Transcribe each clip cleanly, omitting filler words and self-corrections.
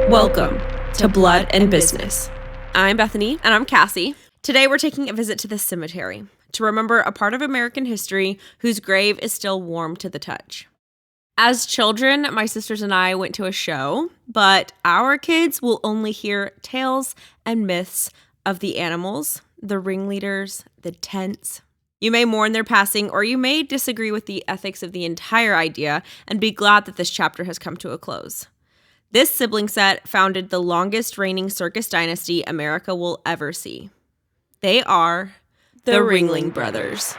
Welcome to Blood and Business. I'm Bethany. And I'm Cassie. Today we're taking a visit to the cemetery to remember a part of American history whose grave is still warm to the touch. As children, my sisters and I went to a show, but our kids will only hear tales and myths of the animals, the ringleaders, the tents. You may mourn their passing, or you may disagree with the ethics of the entire idea and be glad that this chapter has come to a close. This sibling set founded the longest reigning circus dynasty America will ever see. They are the Ringling Brothers.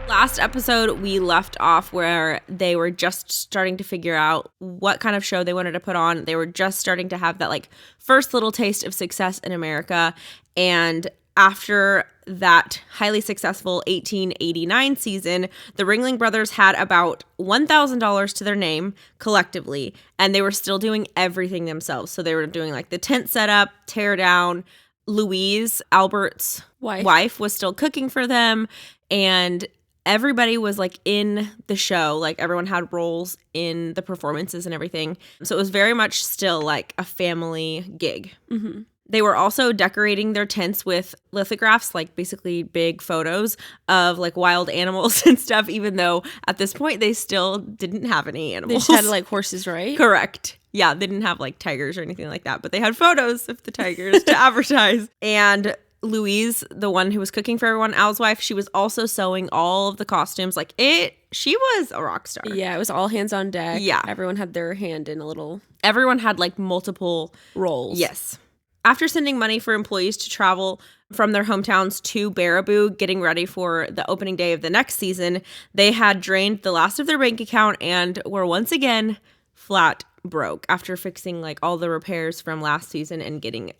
Last episode, we left off where they were just starting to figure out what kind of show they wanted to put on. They were just starting to have that first little taste of success in America. And after that highly successful 1889 season, the Ringling Brothers had about $1,000 to their name collectively, and they were still doing everything themselves. So they were doing the tent setup, tear down. Louise, Albert's wife, was still cooking for them, and everybody was in the show. Everyone had roles in the performances and everything. So it was very much still a family gig. Mm-hmm. They were also decorating their tents with lithographs, basically big photos of wild animals and stuff, even though at this point they still didn't have any animals. They just had horses, right? Correct. Yeah, they didn't have tigers or anything like that, but they had photos of the tigers to advertise. And Louise, the one who was cooking for everyone, Al's wife, she was also sewing all of the costumes. She was a rock star. Yeah, it was all hands on deck. Yeah. Everyone had their hand in a little... Everyone had multiple roles. Yes. After sending money for employees to travel from their hometowns to Baraboo, getting ready for the opening day of the next season, they had drained the last of their bank account and were once again flat broke after fixing all the repairs from last season and getting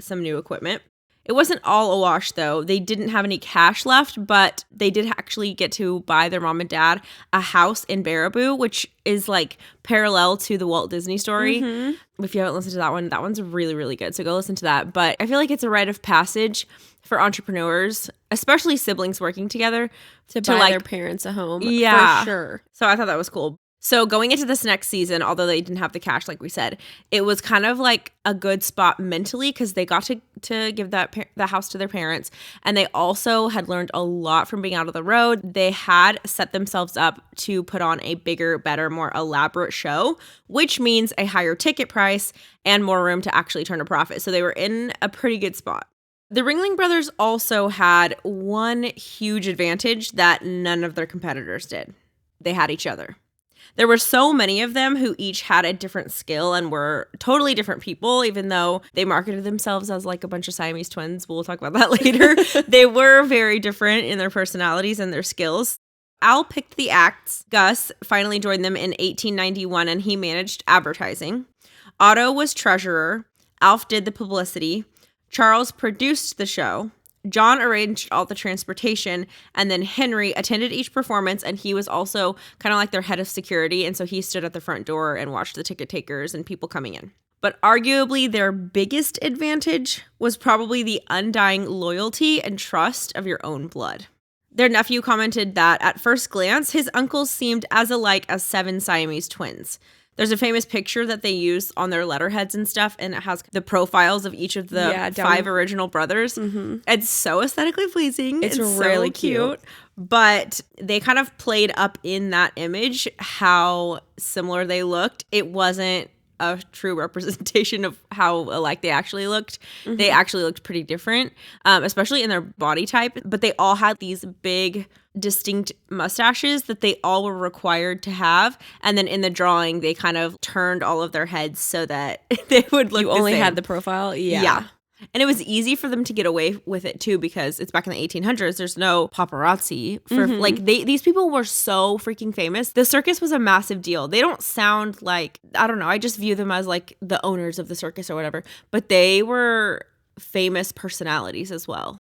some new equipment. It wasn't all a wash, though. They didn't have any cash left, but they did actually get to buy their mom and dad a house in Baraboo, which is parallel to the Walt Disney Story. Mm-hmm. If you haven't listened to that one's really, really good. So go listen to that. But I feel it's a rite of passage for entrepreneurs, especially siblings working together, to buy their parents a home. Yeah, for sure. So I thought that was cool. So going into this next season, although they didn't have the cash, like we said, it was kind of a good spot mentally because they got to give the house to their parents. And they also had learned a lot from being out of the road. They had set themselves up to put on a bigger, better, more elaborate show, which means a higher ticket price and more room to actually turn a profit. So they were in a pretty good spot. The Ringling Brothers also had one huge advantage that none of their competitors did. They had each other. There were so many of them who each had a different skill and were totally different people, even though they marketed themselves as a bunch of Siamese twins. We'll talk about that later. They were very different in their personalities and their skills. Al picked the acts. Gus finally joined them in 1891, and he managed advertising. Otto was treasurer. Alf did the publicity. Charles produced the show. John arranged all the transportation, and then Henry attended each performance, and he was also kind of their head of security, and so he stood at the front door and watched the ticket takers and people coming in. But arguably their biggest advantage was probably the undying loyalty and trust of your own blood. Their nephew commented that at first glance, his uncles seemed as alike as 7 Siamese twins. There's a famous picture that they use on their letterheads and stuff, and it has the profiles of each of the 5 original brothers. Mm-hmm. It's so aesthetically pleasing. It's really so cute. But they kind of played up in that image how similar they looked. It wasn't a true representation of how alike they actually looked. Mm-hmm. They actually looked pretty different, especially in their body type. But they all had these big, distinct mustaches that they all were required to have. And then in the drawing, they kind of turned all of their heads so that they would look the same. You only had the profile? Yeah. And it was easy for them to get away with it too because it's back in the 1800s. There's no paparazzi for these people were so freaking famous. The circus was a massive deal. They don't sound I don't know. I just view them as the owners of the circus or whatever, but they were famous personalities as well.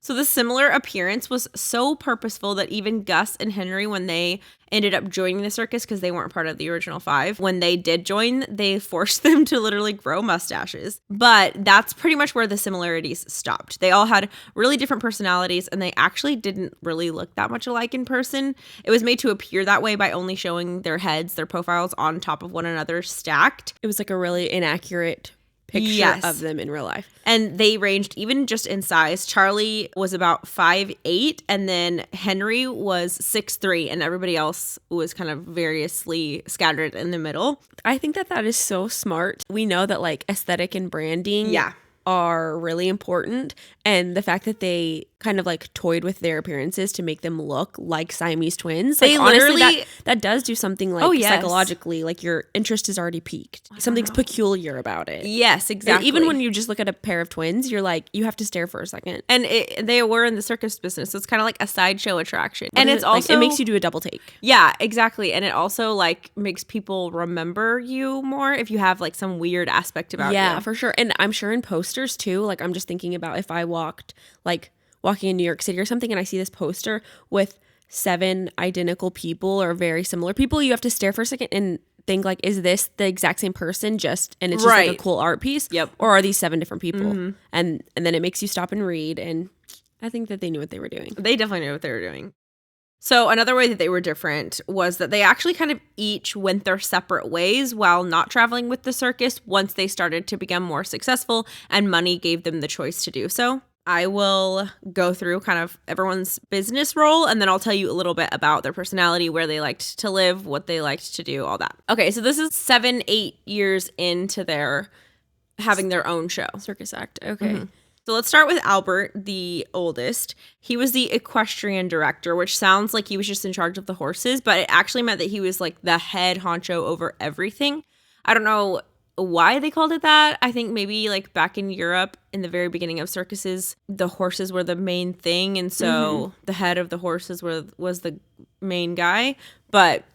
So the similar appearance was so purposeful that even Gus and Henry, when they ended up joining the circus, because they weren't part of the original 5, when they did join, they forced them to literally grow mustaches. But that's pretty much where the similarities stopped. They all had really different personalities, and they actually didn't really look that much alike in person. It was made to appear that way by only showing their heads, their profiles on top of one another stacked. It was like a really inaccurate picture of them in real life. And they ranged even just in size. Charlie was about 5'8", and then Henry was 6'3", and everybody else was kind of variously scattered in the middle. I think that is so smart. We know that like aesthetic and branding are really important, and the fact that they kind of like toyed with their appearances to make them look like Siamese twins. They like, literally honestly, that does do something like psychologically, like your interest is already peaked. Something's peculiar about it. Yes, exactly. And even when you just look at a pair of twins, you're like, you have to stare for a second. And they were in the circus business, so it's kind of like a sideshow attraction. And it's also, like, it makes you do a double take. Yeah, exactly. And it also like makes people remember you more if you have like some weird aspect about you. Yeah, for sure. And I'm sure in posters too, like I'm just thinking about if I walking in New York City or something and I see this poster with 7 identical people or very similar people, you have to stare for a second and think like, is this the exact same person and it's just like a cool art piece? Yep. Or are these 7 different people? Mm-hmm. And then it makes you stop and read, and I think that they knew what they were doing. They definitely knew what they were doing. So another way that they were different was that they actually kind of each went their separate ways while not traveling with the circus once they started to become more successful and money gave them the choice to do so. I will go through kind of everyone's business role, and then I'll tell you a little bit about their personality, where they liked to live, what they liked to do, all that. Okay, so this is 7-8 years into their having their own show. Circus act, okay. Mm-hmm. So let's start with Albert, the oldest. He was the equestrian director, which sounds like he was just in charge of the horses, but it actually meant that he was like the head honcho over everything. I don't know why they called it that. I think maybe like back in Europe in the very beginning of circuses, the horses were the main thing, and so the head of the horses was the main guy. But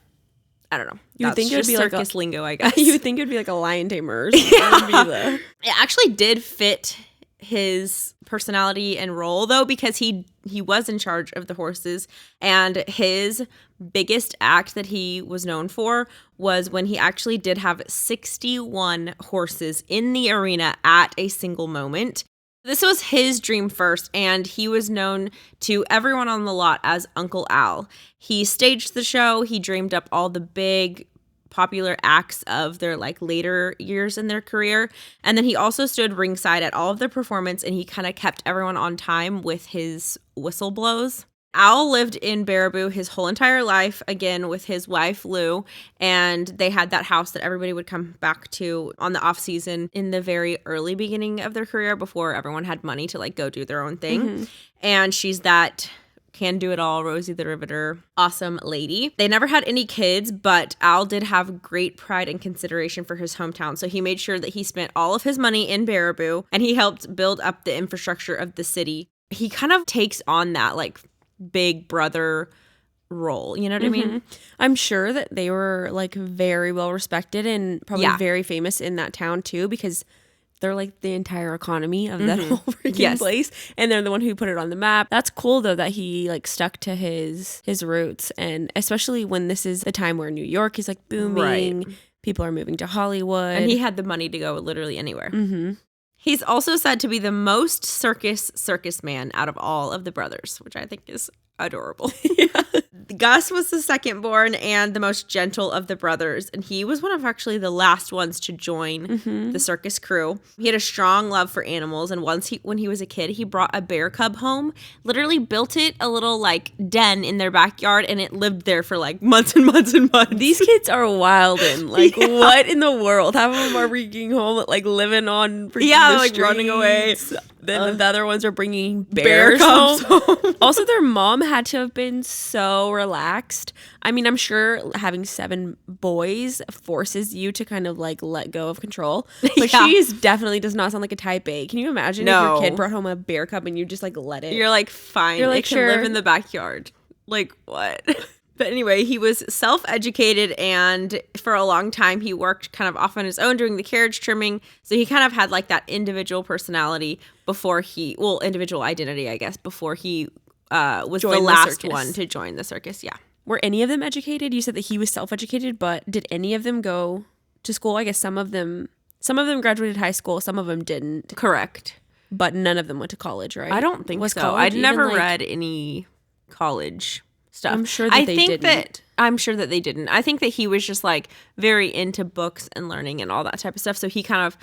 I don't know. You would think it would be circus like lingo, I guess. You would think it would be like a lion tamer. It actually did fit his personality and role though, because he was in charge of the horses, and his biggest act that he was known for was when he actually did have 61 horses in the arena at a single moment. This was his dream first, and he was known to everyone on the lot as Uncle Al. He staged the show, he dreamed up all the big popular acts of their like later years in their career, and then he also stood ringside at all of the performance, and he kind of kept everyone on time with his whistle blows. Al lived in Baraboo his whole entire life, again with his wife Lou, and they had that house that everybody would come back to on the off season in the very early beginning of their career before everyone had money to like go do their own thing. Mm-hmm. And she's that can do it all, Rosie the Riveter, awesome lady. They never had any kids, but Al did have great pride and consideration for his hometown. So he made sure that he spent all of his money in Baraboo, and he helped build up the infrastructure of the city. He kind of takes on that like big brother role, you know what I mean? I'm sure that they were like very well respected and probably very famous in that town too, because they're like the entire economy of that whole freaking place, and they're the one who put it on the map. That's cool though that he like stuck to his roots, and especially when this is the time where New York is like booming, people are moving to Hollywood, and he had the money to go literally anywhere. He's also said to be the most circus man out of all of the brothers, which I think is adorable. Gus was the second born and the most gentle of the brothers, and he was one of actually the last ones to join the circus crew. He had a strong love for animals, and once when he was a kid, he brought a bear cub home, literally built it a little like den in their backyard, and it lived there for like months and months and months. These kids are wildin'. Like what in the world? Half of them are bringing home like living on the like streets. Running away. Then the other ones are bringing bear cubs home. Also, their mom had to have been so relaxed. I mean, I'm sure having 7 boys forces you to kind of like let go of control. But she definitely does not sound like a type A. Can you imagine if your kid brought home a bear cub and you just like let it? You're like, fine. You're like, it can live in the backyard. Like, what? But anyway, he was self-educated, and for a long time he worked kind of off on his own doing the carriage trimming. So he kind of had like that individual personality individual identity, I guess, before he was the last one to join the circus. Yeah. Were any of them educated? You said that he was self-educated, but did any of them go to school? I guess some of them graduated high school, some of them didn't. Correct. But none of them went to college, right? I don't think so. I'd never read any college stuff. I'm sure that they didn't. I'm sure that they didn't. I think that he was just like very into books and learning and all that type of stuff. So he kind of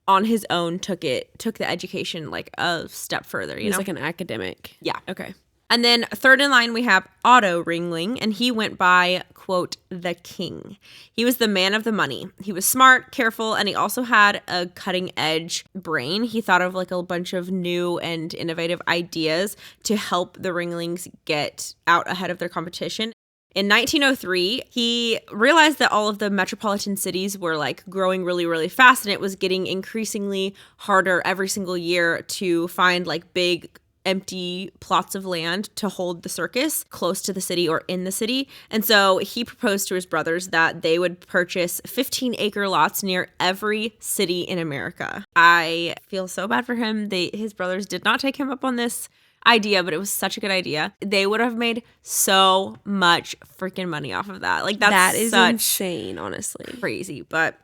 on his own took the education like a step further. He was like an academic. Yeah. Okay. And then third in line, we have Otto Ringling, and he went by, quote, the king. He was the man of the money. He was smart, careful, and he also had a cutting-edge brain. He thought of like a bunch of new and innovative ideas to help the Ringlings get out ahead of their competition. In 1903, he realized that all of the metropolitan cities were like growing really, really fast, and it was getting increasingly harder every single year to find like big empty plots of land to hold the circus close to the city or in the city. And so he proposed to his brothers that they would purchase 15-acre lots near every city in America. I feel so bad for him. His brothers did not take him up on this idea, but it was such a good idea. They would have made so much freaking money off of that. Like that is insane, honestly. Crazy. But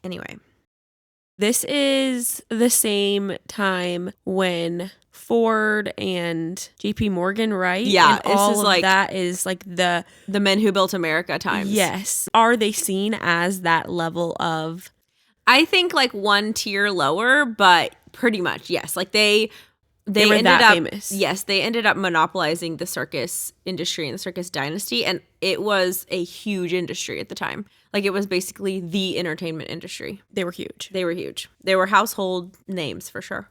anyway. This is the same time when Ford and JP Morgan, right? Yeah, and all of that is like the men who built America times. Yes. Are they seen as that level of? I think like one tier lower, but pretty much, yes. Like they were ended that up famous. Yes, they ended up monopolizing the circus industry and the circus dynasty, and it was a huge industry at the time. Like it was basically the entertainment industry. They were huge. They were household names for sure.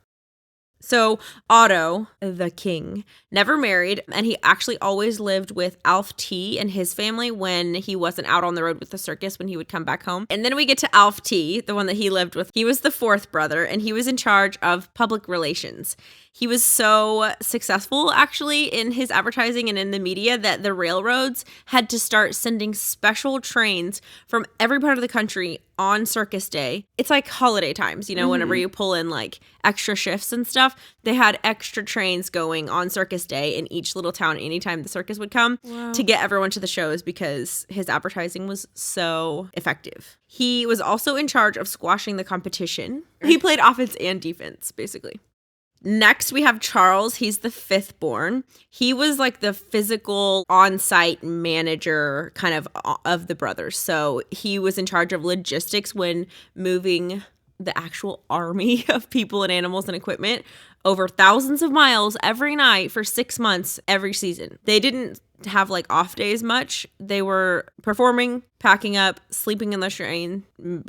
So Otto, the king, never married, and he actually always lived with Alf T and his family when he wasn't out on the road with the circus, when he would come back home. And then we get to Alf T, the one that he lived with. He was the fourth brother, and he was in charge of public relations. He was so successful, actually, in his advertising and in the media that the railroads had to start sending special trains from every part of the country on circus day. It's like holiday times, whenever you pull in like extra shifts and stuff, they had extra trains going on circus day in each little town anytime the circus would come to get everyone to the shows because his advertising was so effective. He was also in charge of squashing the competition. He played offense and defense, basically. Next, we have Charles. He's the fifth born. He was like the physical on-site manager kind of the brothers. So he was in charge of logistics when moving the actual army of people and animals and equipment over thousands of miles every night for 6 months every season. They didn't have like off days much. They were performing, packing up, sleeping in the train,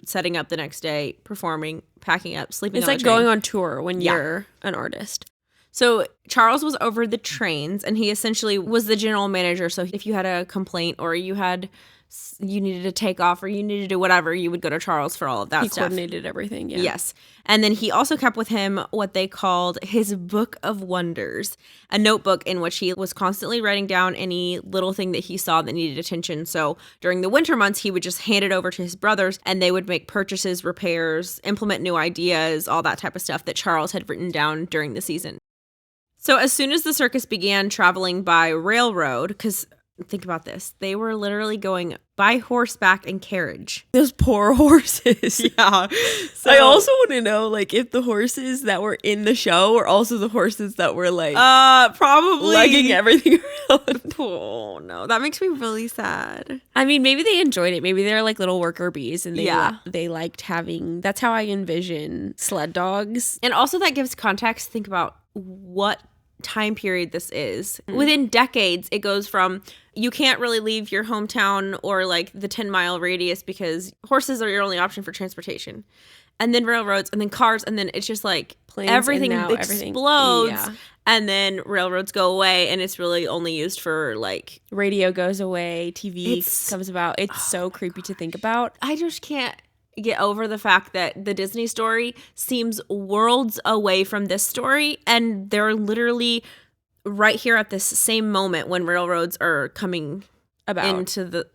setting up the next day, performing, packing up, sleeping on the train. It's like going on tour when you're an artist. So Charles was over the trains, and he essentially was the general manager. So if you had a complaint or you needed to take off or you needed to do whatever, you would go to Charles for all of that stuff. He coordinated everything, yeah. Yes. And then he also kept with him what they called his Book of Wonders, a notebook in which he was constantly writing down any little thing that he saw that needed attention. So during the winter months, he would just hand it over to his brothers, and they would make purchases, repairs, implement new ideas, all that type of stuff that Charles had written down during the season. So as soon as the circus began traveling by railroad, because think about this, they were literally going by horseback and carriage. Those poor horses. Yeah. So I also want to know, like, if the horses that were in the show were also the horses that were like probably lugging everything around. Oh no, that makes me really sad. I mean, maybe they enjoyed it. Maybe they're like little worker bees, and they liked having. That's how I envision sled dogs. And also that gives context. Think about what time period this is. Within decades, it goes from you can't really leave your hometown or like the 10-mile radius because horses are your only option for transportation, and then railroads, and then cars, and then it's just like planes, everything explodes, and then railroads go away, and it's really only used for like radio goes away, TV comes about. It's so creepy to think about. I just can't get over the fact that the Disney story seems worlds away from this story, and they're literally right here at this same moment when railroads are coming into the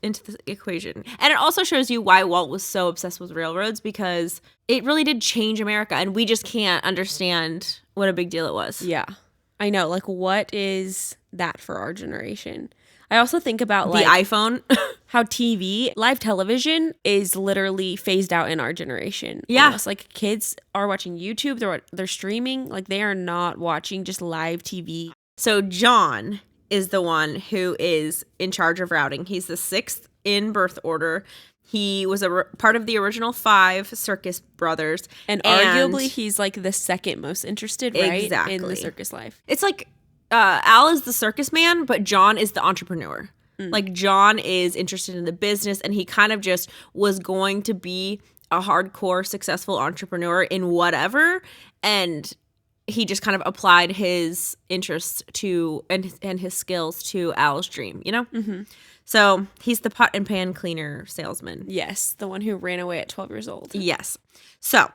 into the equation. And it also shows you why Walt was so obsessed with railroads, because it really did change America, and we just can't understand what a big deal it was. Yeah. I know. Like, what is that for our generation? I also think about the iPhone. How live television is literally phased out in our generation. Yeah. Almost. Like, kids are watching YouTube, they're streaming, like they are not watching just live TV. So John is the one who is in charge of routing. He's the 6th in birth order. He was part of the original 5 circus brothers. And arguably he's like the second most interested, right? Exactly. In the circus life. It's like Al is the circus man, but John is the entrepreneur. Like, John is interested in the business, and he kind of just was going to be a hardcore successful entrepreneur in whatever, and he just kind of applied his interests to and his skills to Al's dream, you know? Mm-hmm. So he's the pot and pan cleaner salesman. Yes, the one who ran away at 12 years old. Yes. So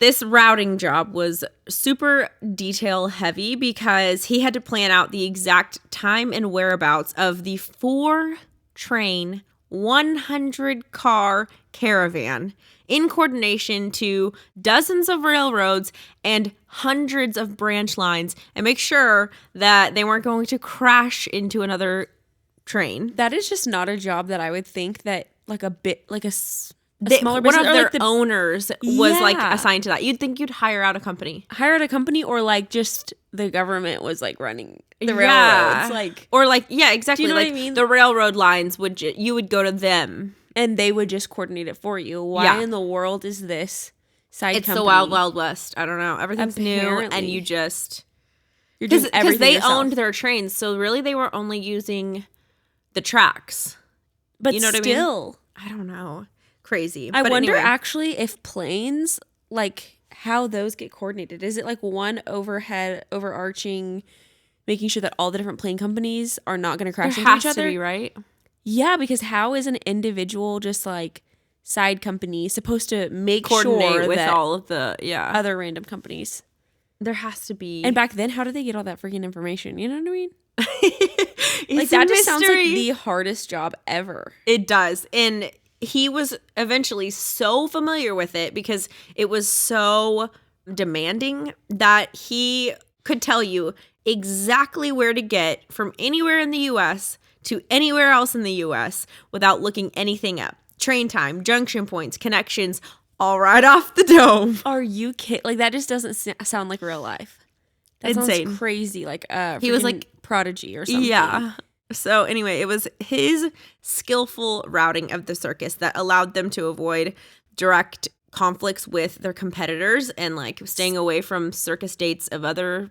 this routing job was super detail heavy because he had to plan out the exact time and whereabouts of the 4-train, 100-car caravan in coordination to dozens of railroads and hundreds of branch lines, and make sure that they weren't going to crash into another train. That is just not a job that I would think that smaller one of their like owners was like assigned to that. You'd think you'd hire out a company, or like just the government was like running the railroads, like, or like, yeah, exactly. Do you know like, what I mean? The railroad lines you would go to them and they would just coordinate it for you. Why in the world is this side it's company? the wild, wild west. I don't know. Everything's new, and you're doing everything because they yourself. Owned their trains, so really they were only using the tracks. But you know still, what I mean? I don't know. Crazy. I wonder actually if planes, like, how those get coordinated. Is it like one overarching, making sure that all the different plane companies are not going to crash into each other? To be, right? Yeah, because how is an individual just like side company supposed to coordinate sure with that all of the other random companies? There has to be. And back then, how did they get all that freaking information? You know what I mean? Like, that just sounds like the hardest job ever. It does. And he was eventually so familiar with it because it was so demanding that he could tell you exactly where to get from anywhere in the U.S. to anywhere else in the U.S. without looking anything up. Train time, junction points, connections, all right off the dome. Are you kidding? Like, that just doesn't sound like real life. That Insane. Sounds crazy. Like he was like Prodigy or something. Yeah. So anyway, it was his skillful routing of the circus that allowed them to avoid direct conflicts with their competitors and like staying away from circus dates of other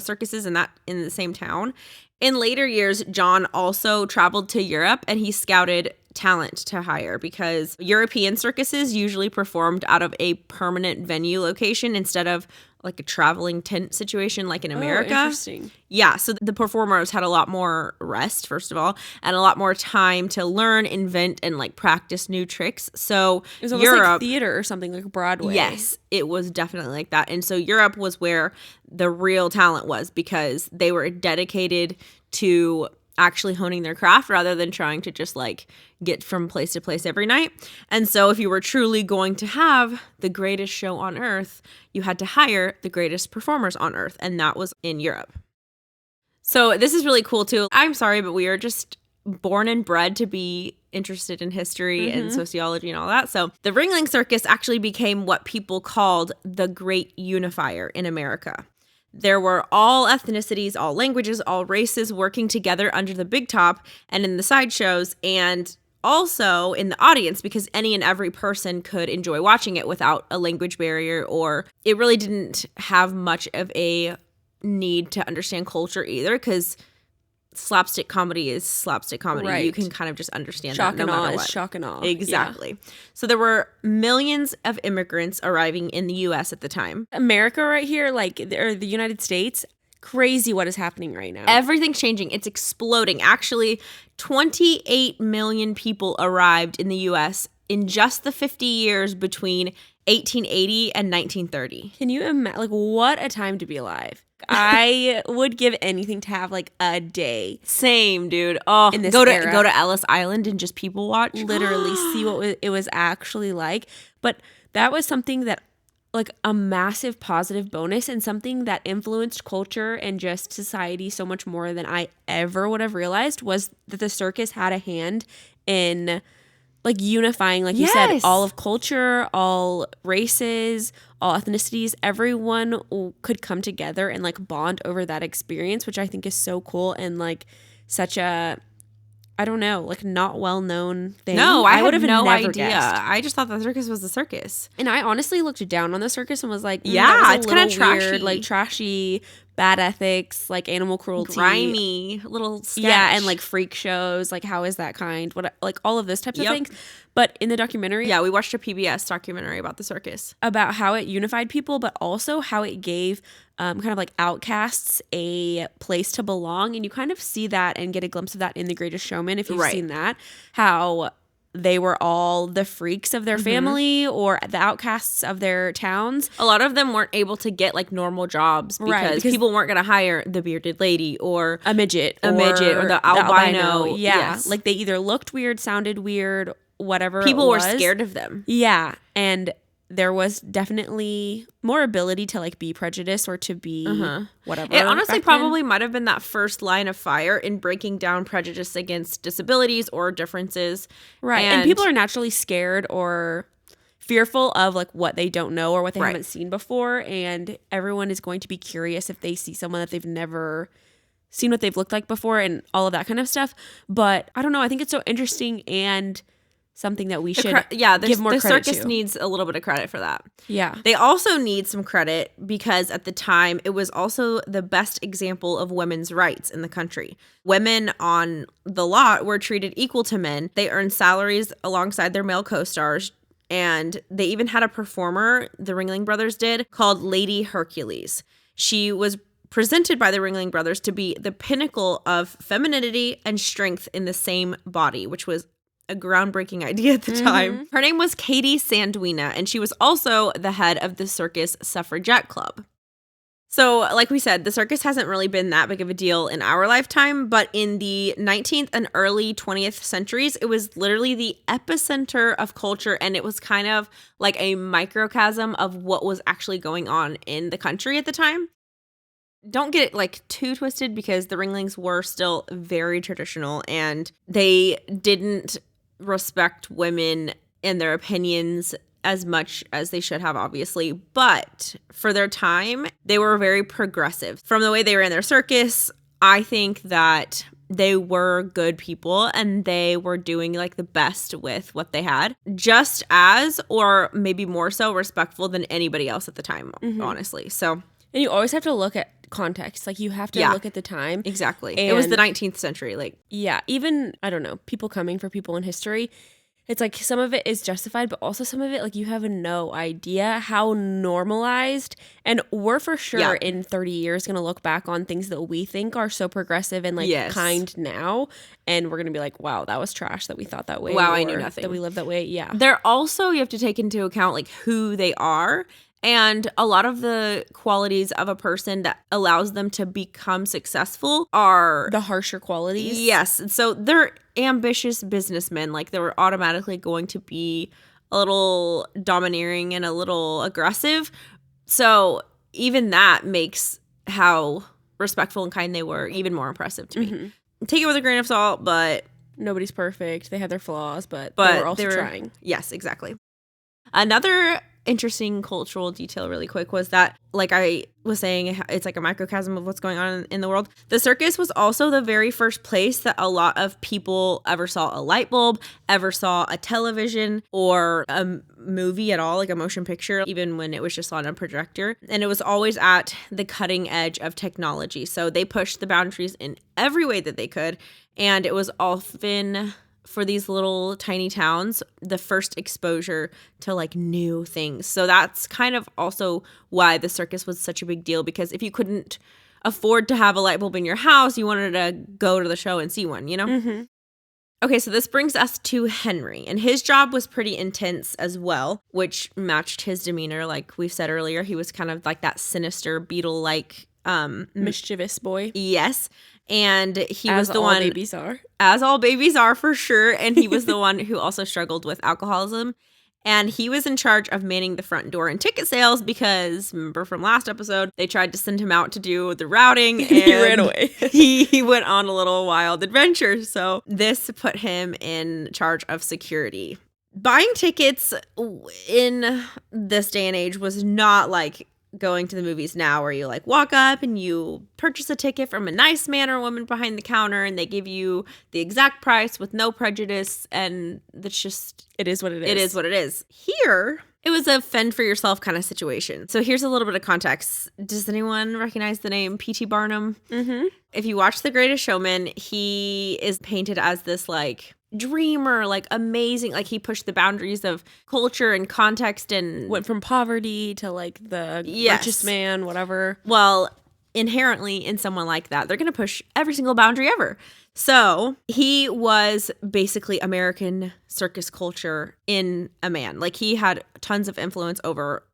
circuses in the same town. In later years, John also traveled to Europe and he scouted talent to hire because European circuses usually performed out of a permanent venue location instead of like a traveling tent situation like in America. Oh, interesting. Yeah, so the performers had a lot more rest, first of all, and a lot more time to learn, invent, and like practice new tricks. So it was almost like theater or something, like Broadway. Yes, it was definitely like that. And so Europe was where the real talent was because they were dedicated to actually honing their craft rather than trying to just like get from place to place every night. And so if you were truly going to have the greatest show on earth, you had to hire the greatest performers on earth. And that was in Europe. So this is really cool too. I'm sorry, but we are just born and bred to be interested in history and sociology and all that. So the Ringling Circus actually became what people called the Great Unifier in America. There were all ethnicities, all languages, all races working together under the big top and in the sideshows and also in the audience because any and every person could enjoy watching it without a language barrier, or it really didn't have much of a need to understand culture either because slapstick comedy is slapstick comedy. Right. You can kind of just understand shock that no and matter awe what. is shock and awe. Exactly. Yeah. So there were millions of immigrants arriving in the U.S. at the time. America right here, or the United States, crazy what is happening right now. Everything's changing. It's exploding. Actually, 28 million people arrived in the U.S. in just the 50 years between 1880 and 1930. Can you imagine? Like, what a time to be alive. I would give anything to have like a day. Same, dude. Oh, in this go era. to Ellis Island and just people watch. Literally see what it was actually like. But that was something that, like, a massive positive bonus and something that influenced culture and just society so much more than I ever would have realized, was that the circus had a hand in, like, unifying, like you said, all of culture, all races, all ethnicities. Everyone could come together and, like, bond over that experience, which I think is so cool and, like, such a, I don't know, like, not well-known thing. No, I would have no idea. Guessed. I just thought the circus was the circus. And I honestly looked down on the circus and was like, yeah, it's kind of trashy. Like, trashy, bad ethics, like, animal cruelty. Grimy, little sketch. Yeah, and, like, freak shows. Like, how is that kind? What, like, all of those types of things. But in the documentary. Yeah, we watched a PBS documentary about the circus. About how it unified people, but also how it gave kind of like outcasts a place to belong. And you kind of see that and get a glimpse of that in The Greatest Showman, if you've seen that. How they were all the freaks of their family or the outcasts of their towns. A lot of them weren't able to get like normal jobs because people weren't going to hire the bearded lady or a midget or the albino. Yeah, like they either looked weird, sounded weird, whatever. People were scared of them. Yeah, and there was definitely more ability to like be prejudiced or to be whatever. It honestly probably might have been that first line of fire in breaking down prejudice against disabilities or differences. Right. And people are naturally scared or fearful of like what they don't know or what they haven't seen before. And everyone is going to be curious if they see someone that they've never seen what they've looked like before and all of that kind of stuff. But I don't know. I think it's so interesting and something that we should give more credit to. The circus needs a little bit of credit for that. Yeah. They also need some credit because at the time, it was also the best example of women's rights in the country. Women on the lot were treated equal to men. They earned salaries alongside their male co-stars. And they even had a performer, the Ringling Brothers did, called Lady Hercules. She was presented by the Ringling Brothers to be the pinnacle of femininity and strength in the same body, which was a groundbreaking idea at the time. Her name was Katie Sanduina, and she was also the head of the Circus Suffragette Club. So, like we said, the circus hasn't really been that big of a deal in our lifetime, but in the 19th and early 20th centuries, it was literally the epicenter of culture, and it was kind of like a microcosm of what was actually going on in the country at the time. Don't get it like too twisted because the Ringlings were still very traditional and they didn't respect women and their opinions as much as they should have, obviously. But for their time, they were very progressive. From the way they ran their circus, I think that they were good people and they were doing like the best with what they had, just as, or maybe more so, respectful than anybody else at the time, honestly. So, and you always have to look at context. Like, you have to look at the time. Exactly. And it was the 19th century. Like, yeah, even, I don't know, people coming for people in history, it's like some of it is justified, but also some of it, like, you have no idea how normalized, and we're for sure in 30 years going to look back on things that we think are so progressive and like kind now, and we're going to be like, wow, that was trash that we thought that way. Wow, I knew nothing. That we lived that way. Yeah. They're also, you have to take into account like who they are. And a lot of the qualities of a person that allows them to become successful are the harsher qualities. Yes. So they're ambitious businessmen. Like, they're automatically going to be a little domineering and a little aggressive. So even that makes how respectful and kind they were even more impressive to me. Take it with a grain of salt, but nobody's perfect. They had their flaws, but they were also trying. Yes, exactly. Another interesting cultural detail really quick was that, like I was saying, it's like a microcosm of what's going on in the world. The circus was also the very first place that a lot of people ever saw a light bulb, ever saw a television or a movie at all, like a motion picture, even when it was just on a projector. And it was always at the cutting edge of technology. So they pushed the boundaries in every way that they could. And it was often, for these little tiny towns, the first exposure to like new things. So that's kind of also why the circus was such a big deal, because if you couldn't afford to have a light bulb in your house, you wanted to go to the show and see one, you know? Okay, so this brings us to Henry, and his job was pretty intense as well, which matched his demeanor. Like we said earlier, he was kind of like that sinister beetle-like mischievous boy. Yes. And he as was the all one. babies are. As all babies are, for sure. And he was the one who also struggled with alcoholism. And he was in charge of manning the front door and ticket sales because, remember from last episode, they tried to send him out to do the routing. And he ran away. he went on a little wild adventure. So this put him in charge of security. Buying tickets in this day and age was not like going to the movies now where you like walk up and you purchase a ticket from a nice man or woman behind the counter and they give you the exact price with no prejudice, and that's just it is what it is. It is what it is. Here it was a fend for yourself kind of situation. So here's a little bit of context. Does anyone recognize the name P.T. Barnum? Mm-hmm. If you watch The Greatest Showman, he is painted as this like dreamer, like amazing, like he pushed the boundaries of culture and context and went from poverty to like the richest man, whatever. Well, inherently in someone like that, they're going to push every single boundary ever. So he was basically American circus culture in a man. Like he had tons of influence over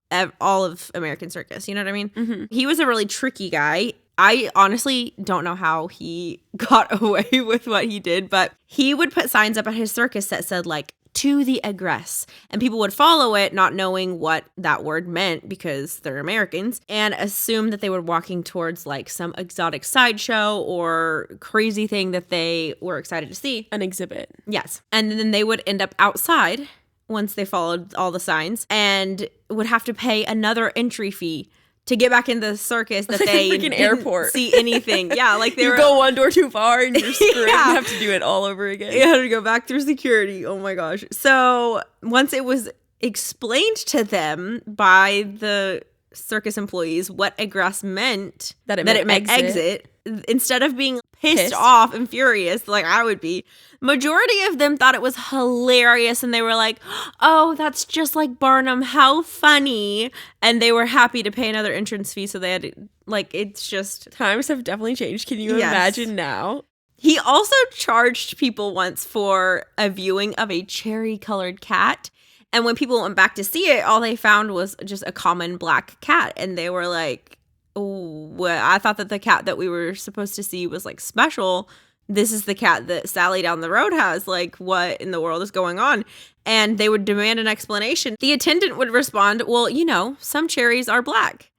all of American circus. You know what I mean? Mm-hmm. He was a really tricky guy. I honestly don't know how he got away with what he did, but he would put signs up at his circus that said like, to the egress, and people would follow it not knowing what that word meant because they're Americans and assume that they were walking towards like some exotic sideshow or crazy thing that they were excited to see. An exhibit. Yes. And then they would end up outside once they followed all the signs and would have to pay another entry fee to get back in the circus that they didn't airport. See anything. Yeah, like they go one door too far and you're screwed. Yeah. You have to do it all over again. You have to go back through security. Oh my gosh. So once it was explained to them by the circus employees what egress meant, that it meant exit, instead of being pissed off and furious like I would be, majority of them thought it was hilarious and they were like, oh, that's just like Barnum, how funny, and they were happy to pay another entrance fee. So they had to, like, it's just, times have definitely changed. Can you imagine now? He also charged people once for a viewing of a cherry colored cat. And when people went back to see it, all they found was just a common black cat. And they were like, oh, well, I thought that the cat that we were supposed to see was like special. This is the cat that Sally down the road has. Like, what in the world is going on? And they would demand an explanation. The attendant would respond, well, you know, some cherries are black.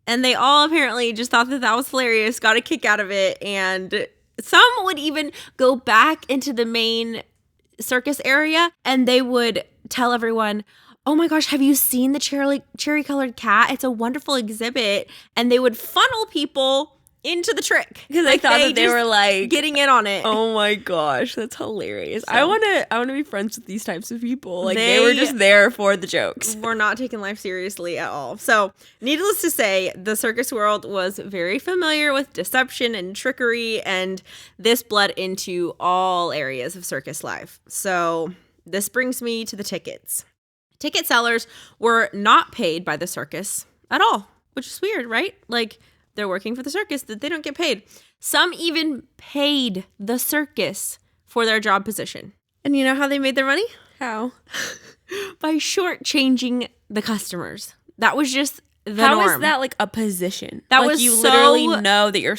And they all apparently just thought that that was hilarious, got a kick out of it. And some would even go back into the main circus area and they would tell everyone, oh my gosh, have you seen the cherry colored cat? It's a wonderful exhibit. And they would funnel people into the trick because I thought that they were like getting in on it. Oh my gosh, that's hilarious. So, I want to be friends with these types of people. Like they were just there for the jokes. We're not taking life seriously at all. So needless to say, the circus world was very familiar with deception and trickery, and this bled into all areas of circus life. So this brings me to the tickets. Ticket sellers were not paid by the circus at all, which is weird, right? Like, they're working for the circus, that they don't get paid. Some even paid the circus for their job position. And you know how they made their money? How? By shortchanging the customers. That was just the norm. How is that like a position? That like was you so, literally know that you're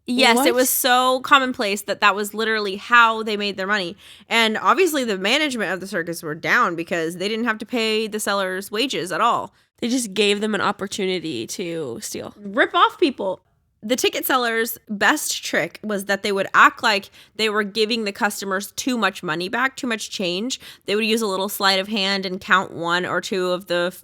Yes, what? It was so commonplace that was literally how they made their money. And obviously the management of the circus were down because they didn't have to pay the sellers wages at all. They just gave them an opportunity to steal. Rip off people. The ticket sellers' best trick was that they would act like they were giving the customers too much money back, too much change. They would use a little sleight of hand and count one or two of the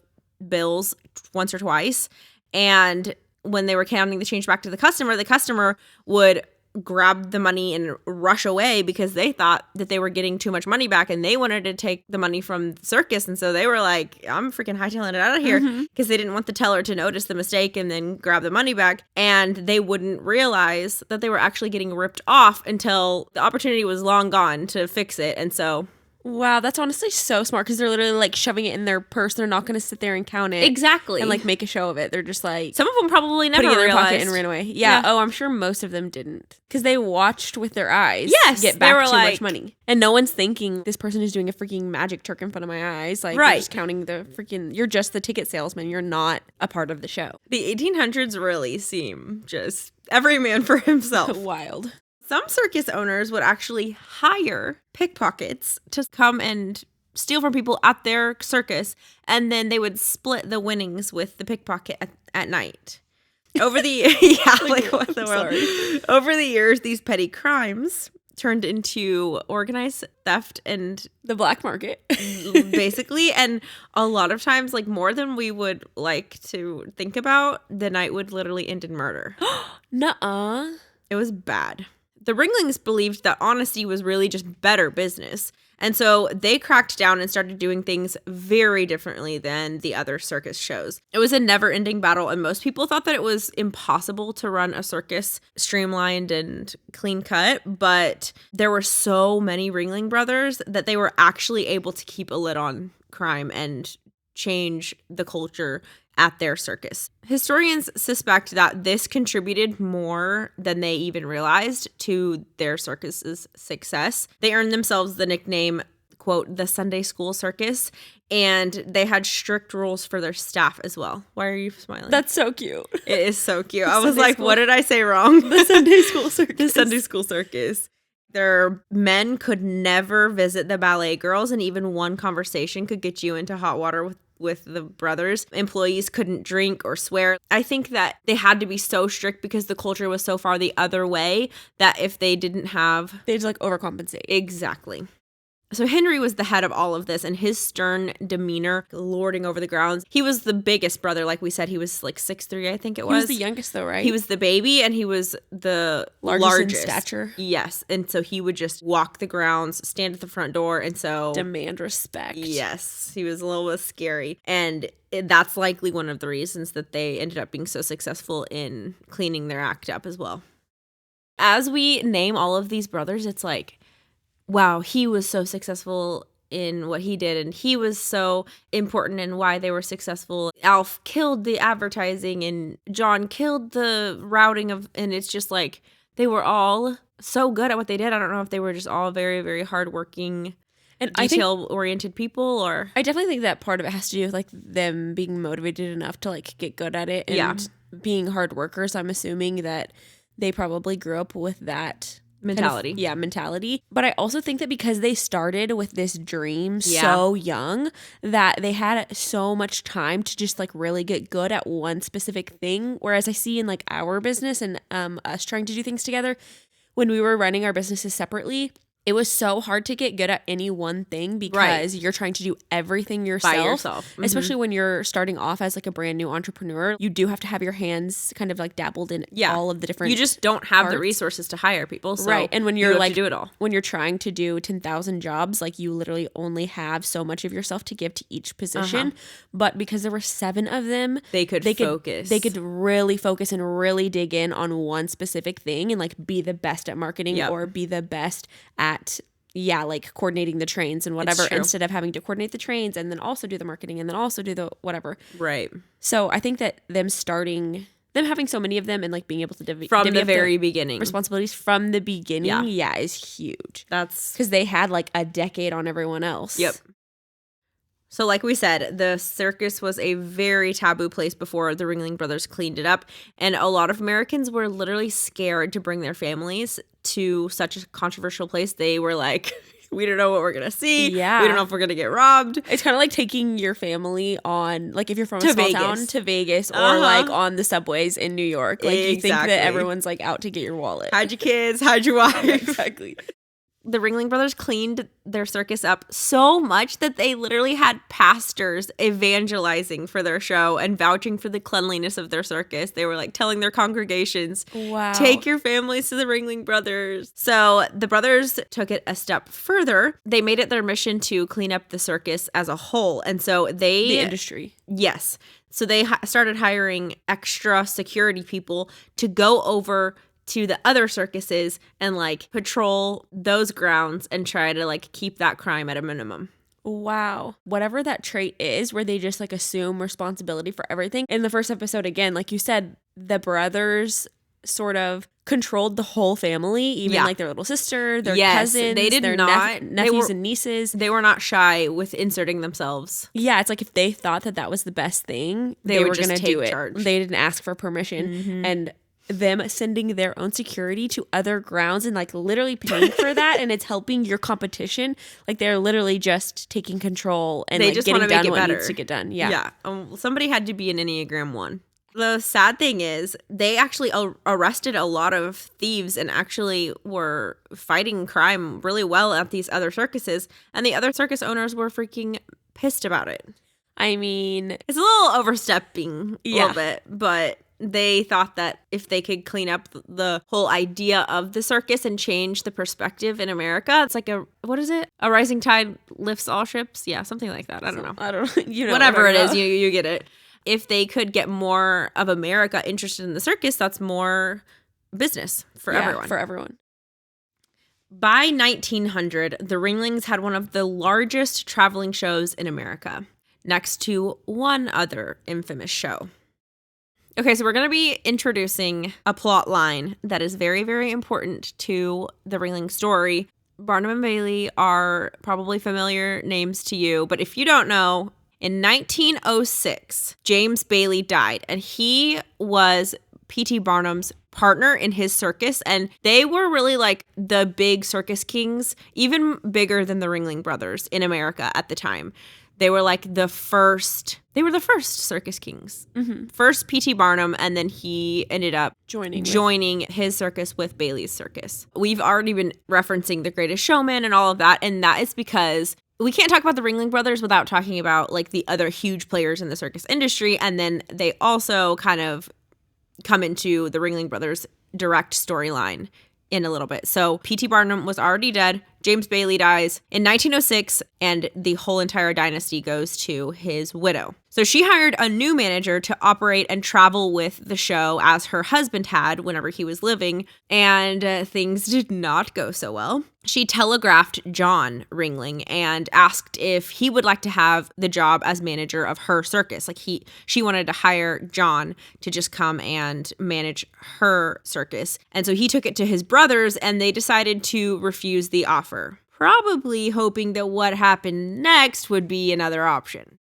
bills once or twice. And when they were counting the change back to the customer would grab the money and rush away because they thought that they were getting too much money back and they wanted to take the money from the circus. And so they were like, I'm freaking hightailing it out of here because they didn't want the teller to notice the mistake and then grab the money back. And they wouldn't realize that they were actually getting ripped off until the opportunity was long gone to fix it. And so Wow, that's honestly so smart because they're literally like shoving it in their purse. They're not going to sit there and count it. Exactly. And like make a show of it. They're just like... Some of them probably never put it in realized. their pocket and ran away. Yeah. Oh, I'm sure most of them didn't. Because they watched with their eyes. Yes. Get back too much money. And no one's thinking this person is doing a freaking magic trick in front of my eyes. Like, you're just counting the freaking... You're just the ticket salesman. You're not a part of the show. The 1800s really seem just every man for himself. Wild. Some circus owners would actually hire pickpockets to come and steal from people at their circus, and then they would split the winnings with the pickpocket at night. Over the what the world? Over the years, these petty crimes turned into organized theft and the black market, basically. And a lot of times, like more than we would like to think about, the night would literally end in murder. Nuh-uh. It was bad. The Ringlings believed that honesty was really just better business. And so they cracked down and started doing things very differently than the other circus shows. It was a never-ending battle, and most people thought that it was impossible to run a circus streamlined and clean-cut, but there were so many Ringling Brothers that they were actually able to keep a lid on crime and change the culture at their circus. Historians suspect that this contributed more than they even realized to their circus's success. They earned themselves the nickname, quote, the Sunday school circus, and they had strict rules for their staff as well. Why are you smiling? That's so cute. It is so cute. I was like, what did I say wrong? The Sunday school circus. The Sunday school circus. Their men could never visit the ballet girls, and even one conversation could get you into hot water with the brothers. Employees couldn't drink or swear. I think that they had to be so strict because the culture was so far the other way that if they didn't have... They'd just like overcompensate. Exactly. So Henry was the head of all of this, and his stern demeanor, lording over the grounds. He was the biggest brother, like we said. He was like 6'3", I think it was. He was the youngest though, right? He was the baby, and he was the largest in stature. Yes, and so he would just walk the grounds, stand at the front door, and so... demand respect. Yes, he was a little bit scary, and that's likely one of the reasons that they ended up being so successful in cleaning their act up as well. As we name all of these brothers, it's like... wow, he was so successful in what he did, and he was so important in why they were successful. Alf killed the advertising, and John killed the routing of, and it's just like they were all so good at what they did. I don't know if they were just all very, very hardworking and detail-oriented people, or... I definitely think that part of it has to do with like them being motivated enough to like get good at it and being hard workers. I'm assuming that they probably grew up with that mentality. Kind of, mentality. But I also think that because they started with this dream so young, that they had so much time to just like really get good at one specific thing. Whereas I see in like our business and us trying to do things together, when we were running our businesses separately, it was so hard to get good at any one thing because you're trying to do everything yourself. By yourself. Mm-hmm. Especially when you're starting off as like a brand new entrepreneur. You do have to have your hands kind of like dabbled in all of the different You just don't have the resources to hire people. So right. And when you're like, do it all. When you're trying to do 10,000 jobs, like you literally only have so much of yourself to give to each position. But because there were 7 of them, they could focus. They could really focus and really dig in on one specific thing and like be the best at marketing or be the best at like coordinating the trains and whatever, instead of having to coordinate the trains and then also do the marketing and then also do the whatever. Right. So I think that them having so many of them and like being able to from the very beginning responsibilities from the beginning is huge. That's because they had like a decade on everyone else. Yep. So like we said, the circus was a very taboo place before the Ringling Brothers cleaned it up. And a lot of Americans were literally scared to bring their families to such a controversial place. They were like, we don't know what we're going to see. Yeah. We don't know if we're going to get robbed. It's kind of like taking your family on, like if you're from a small town, to Vegas or like on the subways in New York. Like you think that everyone's like out to get your wallet. Hide your kids, hide your wife. Exactly. The Ringling Brothers cleaned their circus up so much that they literally had pastors evangelizing for their show and vouching for the cleanliness of their circus. They were like telling their congregations, take your families to the Ringling Brothers. So the brothers took it a step further. They made it their mission to clean up the circus as a whole. And so the industry. Yes. So they started hiring extra security people to go over to the other circuses and like patrol those grounds and try to like keep that crime at a minimum. Wow. Whatever that trait is where they just like assume responsibility for everything. In the first episode, again, like you said, the brothers sort of controlled the whole family, even like their little sister, their cousins, they did their not, nephews and nieces. They were not shy with inserting themselves. Yeah, it's like if they thought that was the best thing, they were going to do it. Charge. They didn't ask for permission. And them sending their own security to other grounds and like literally paying for that, and it's helping your competition. Like they're literally just taking control and they like just getting done what better. Needs to get done. Yeah. Somebody had to be an Enneagram 1. The sad thing is they actually arrested a lot of thieves and actually were fighting crime really well at these other circuses, and the other circus owners were freaking pissed about it. I mean, it's a little overstepping a little bit, but they thought that if they could clean up the whole idea of the circus and change the perspective in America, it's like a rising tide lifts all ships? Yeah, something like that. I don't know. You know, whatever it is, you get it. If they could get more of America interested in the circus, that's more business for everyone. For everyone. By 1900, the Ringlings had one of the largest traveling shows in America, next to one other infamous show. Okay, so we're going to be introducing a plot line that is very, very important to the Ringling story. Barnum and Bailey are probably familiar names to you, but if you don't know, in 1906, James Bailey died, and he was P.T. Barnum's partner in his circus, and they were really like the big circus kings, even bigger than the Ringling Brothers in America at the time. They were like the first circus kings. Mm-hmm. First P.T. Barnum, and then he ended up joining his circus with Bailey's circus. We've already been referencing The Greatest Showman and all of that, and that is because we can't talk about the Ringling Brothers without talking about like the other huge players in the circus industry, and then they also kind of come into the Ringling Brothers direct storyline in a little bit. So P.T. Barnum was already dead. James Bailey dies in 1906, and the whole entire dynasty goes to his widow. So she hired a new manager to operate and travel with the show as her husband had whenever he was living, and things did not go so well. She telegraphed John Ringling and asked if he would like to have the job as manager of her circus. Like she wanted to hire John to just come and manage her circus. And so he took it to his brothers, and they decided to refuse the offer, probably hoping that what happened next would be another option.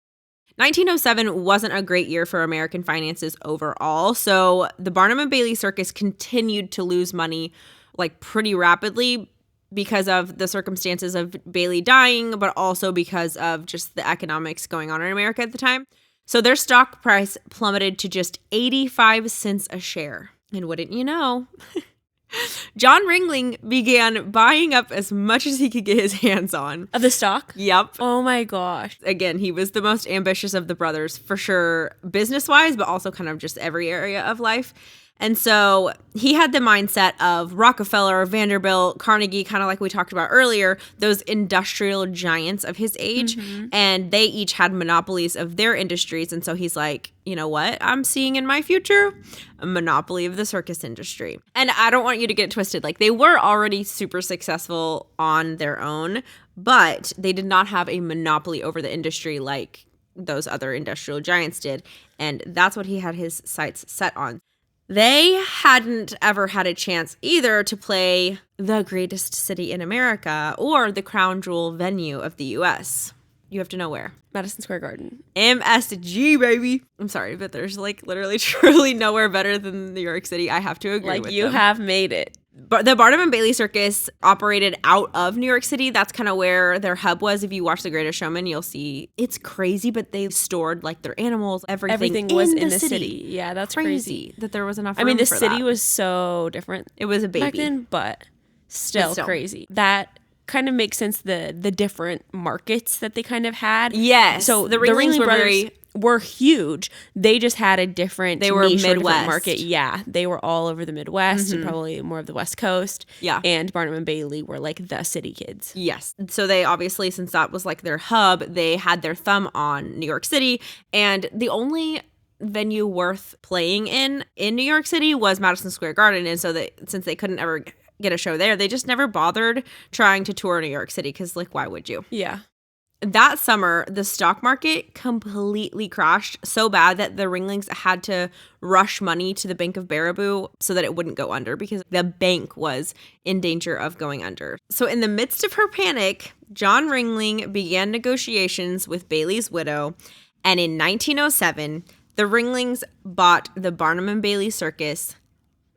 1907 wasn't a great year for American finances overall, so the Barnum and Bailey Circus continued to lose money like pretty rapidly because of the circumstances of Bailey dying, but also because of just the economics going on in America at the time. So their stock price plummeted to just 85 cents a share. And wouldn't you know, John Ringling began buying up as much as he could get his hands on. Of the stock? Yep. Oh my gosh. Again, he was the most ambitious of the brothers for sure, business-wise, but also kind of just every area of life. And so he had the mindset of Rockefeller, Vanderbilt, Carnegie, kind of like we talked about earlier, those industrial giants of his age. Mm-hmm. And they each had monopolies of their industries. And so he's like, you know what I'm seeing in my future? A monopoly of the circus industry. And I don't want you to get twisted. Like, they were already super successful on their own, but they did not have a monopoly over the industry like those other industrial giants did. And that's what he had his sights set on. They hadn't ever had a chance either to play the greatest city in America or the crown jewel venue of the U.S. You have to know where. Madison Square Garden. MSG, baby. I'm sorry, but there's like literally truly nowhere better than New York City. I have to agree with them. Like, you have made it. But the Barnum and Bailey Circus operated out of New York City. That's kind of where their hub was. If you watch The Greatest Showman, you'll see it's crazy, but they stored like their animals, everything was in the city. Yeah, that's crazy that there was enough room. I mean, the for city that. Was so different. It was a baby back then, but still crazy. That kind of makes sense, the different markets that they kind of had. Yes. So the Ringling Brothers were huge. They just had a different They were niche Midwest market. Yeah, they were all over the Midwest and probably more of the West Coast. Yeah. And Barnum and Bailey were like the city kids. Yes. So they obviously, since that was like their hub, they had their thumb on New York City. And the only venue worth playing in New York City was Madison Square Garden. And so since they couldn't ever get a show there, they just never bothered trying to tour New York City because, like, why would you? Yeah. That summer, the stock market completely crashed so bad that the Ringlings had to rush money to the Bank of Baraboo so that it wouldn't go under because the bank was in danger of going under. So in the midst of her panic, John Ringling began negotiations with Bailey's widow, and in 1907, the Ringlings bought the Barnum Bailey Circus,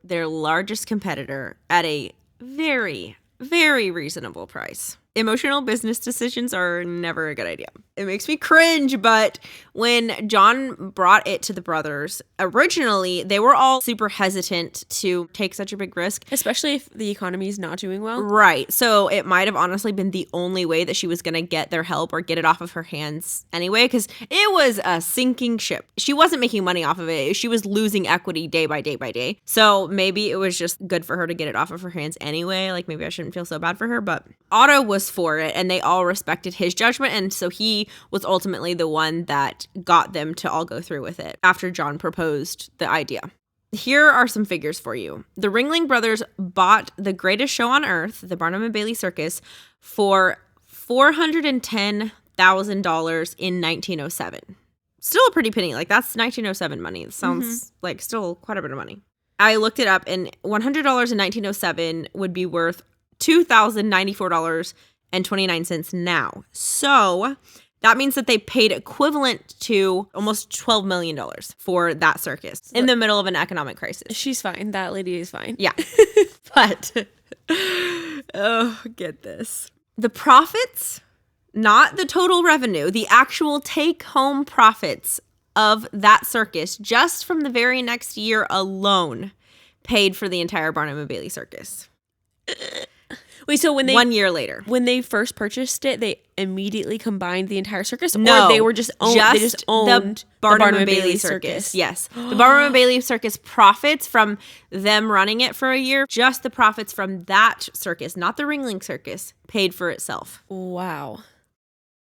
their largest competitor, at a very, very reasonable price. Emotional business decisions are never a good idea. It makes me cringe, but when John brought it to the brothers, originally they were all super hesitant to take such a big risk. Especially if the economy is not doing well. Right. So it might have honestly been the only way that she was going to get their help or get it off of her hands anyway, because it was a sinking ship. She wasn't making money off of it. She was losing equity day by day by day. So maybe it was just good for her to get it off of her hands anyway. Like, maybe I shouldn't feel so bad for her, but Otto was for it, and they all respected his judgment, and so he was ultimately the one that got them to all go through with it after John proposed the idea. Here are some figures for you. The Ringling Brothers bought the greatest show on earth, the Barnum Bailey Circus, for $410,000 in 1907. Still a pretty penny. Like, that's 1907 money. It sounds like still quite a bit of money. I looked it up, and $100 in 1907 would be worth $2,094.29 now. So that means that they paid equivalent to almost $12 million for that circus in the middle of an economic crisis. She's fine. That lady is fine. Yeah. But, oh, get this. The profits, not the total revenue, the actual take-home profits of that circus just from the very next year alone paid for the entire Barnum Bailey Circus. Wait, so when they 1 year later, when they first purchased it, they immediately combined the entire circus, no, or they were just owned the Barnum Bailey Circus. Yes, the Barnum Bailey Circus profits from them running it for a year. Just the profits from that circus, not the Ringling Circus, paid for itself. Wow.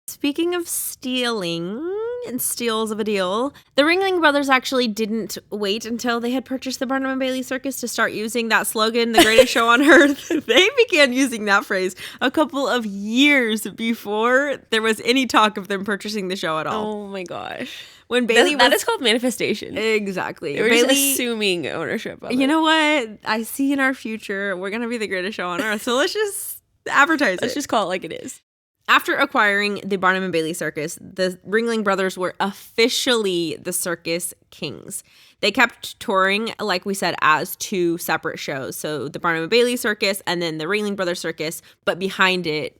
Speaking of stealing and steals of a deal, the Ringling Brothers actually didn't wait until they had purchased the Barnum Bailey Circus to start using that slogan, the greatest show on earth. They began using that phrase a couple of years before there was any talk of them purchasing the show at all. Oh my gosh. When Bailey that is called manifestation. Exactly. They were just assuming ownership of it. You know what? I see in our future, we're going to be the greatest show on earth. So let's just advertise it. Let's just call it like it is. After acquiring the Barnum Bailey Circus, the Ringling Brothers were officially the circus kings. They kept touring, like we said, as two separate shows. So the Barnum Bailey Circus and then the Ringling Brothers Circus, but behind it,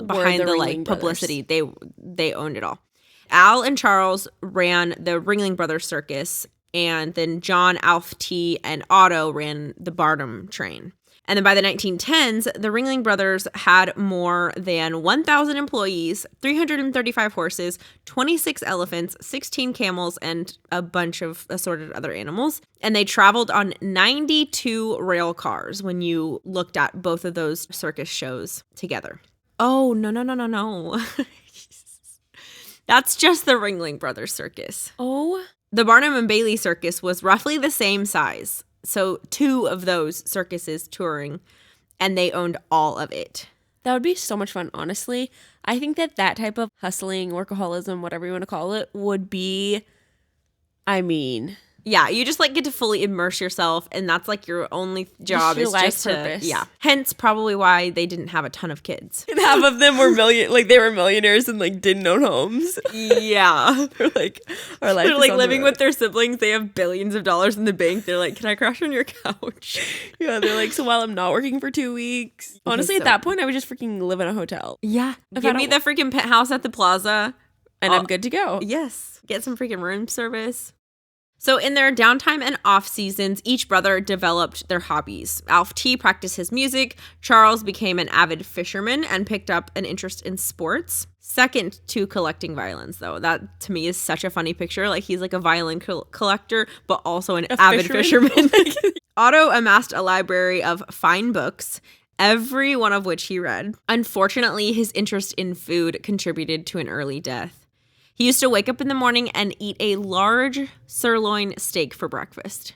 behind the like publicity, they owned it all. Al and Charles ran the Ringling Brothers Circus, and then John, Alf T, and Otto ran the Barnum train. And then by the 1910s, the Ringling Brothers had more than 1,000 employees, 335 horses, 26 elephants, 16 camels, and a bunch of assorted other animals. And they traveled on 92 rail cars when you looked at both of those circus shows together. Oh, no. That's just the Ringling Brothers Circus. Oh. The Barnum and Bailey Circus was roughly the same size. So 2 of those circuses touring, and they owned all of it. That would be so much fun, honestly. I think that type of hustling, workaholism, whatever you want to call it, would be, yeah, you just like get to fully immerse yourself, and that's like your only job your is life just purpose. Yeah. Hence probably why they didn't have a ton of kids. And half of them were they were millionaires and like didn't own homes. Yeah. They're like, our life They're like living with their siblings. They have billions of dollars in the bank. They're like, can I crash on your couch? Yeah, they're like, so while I'm not working for 2 weeks. Honestly, at that point, I would just freaking live in a hotel. Yeah. Give me the freaking penthouse at the plaza. And I'm good to go. Yes. Get some freaking room service. So in their downtime and off seasons, each brother developed their hobbies. Alf T practiced his music. Charles became an avid fisherman and picked up an interest in sports. Second to collecting violins, though. That, to me, is such a funny picture. Like, he's like a violin collector, but also an avid fisherman. Otto amassed a library of fine books, every one of which he read. Unfortunately, his interest in food contributed to an early death. He used to wake up in the morning and eat a large sirloin steak for breakfast.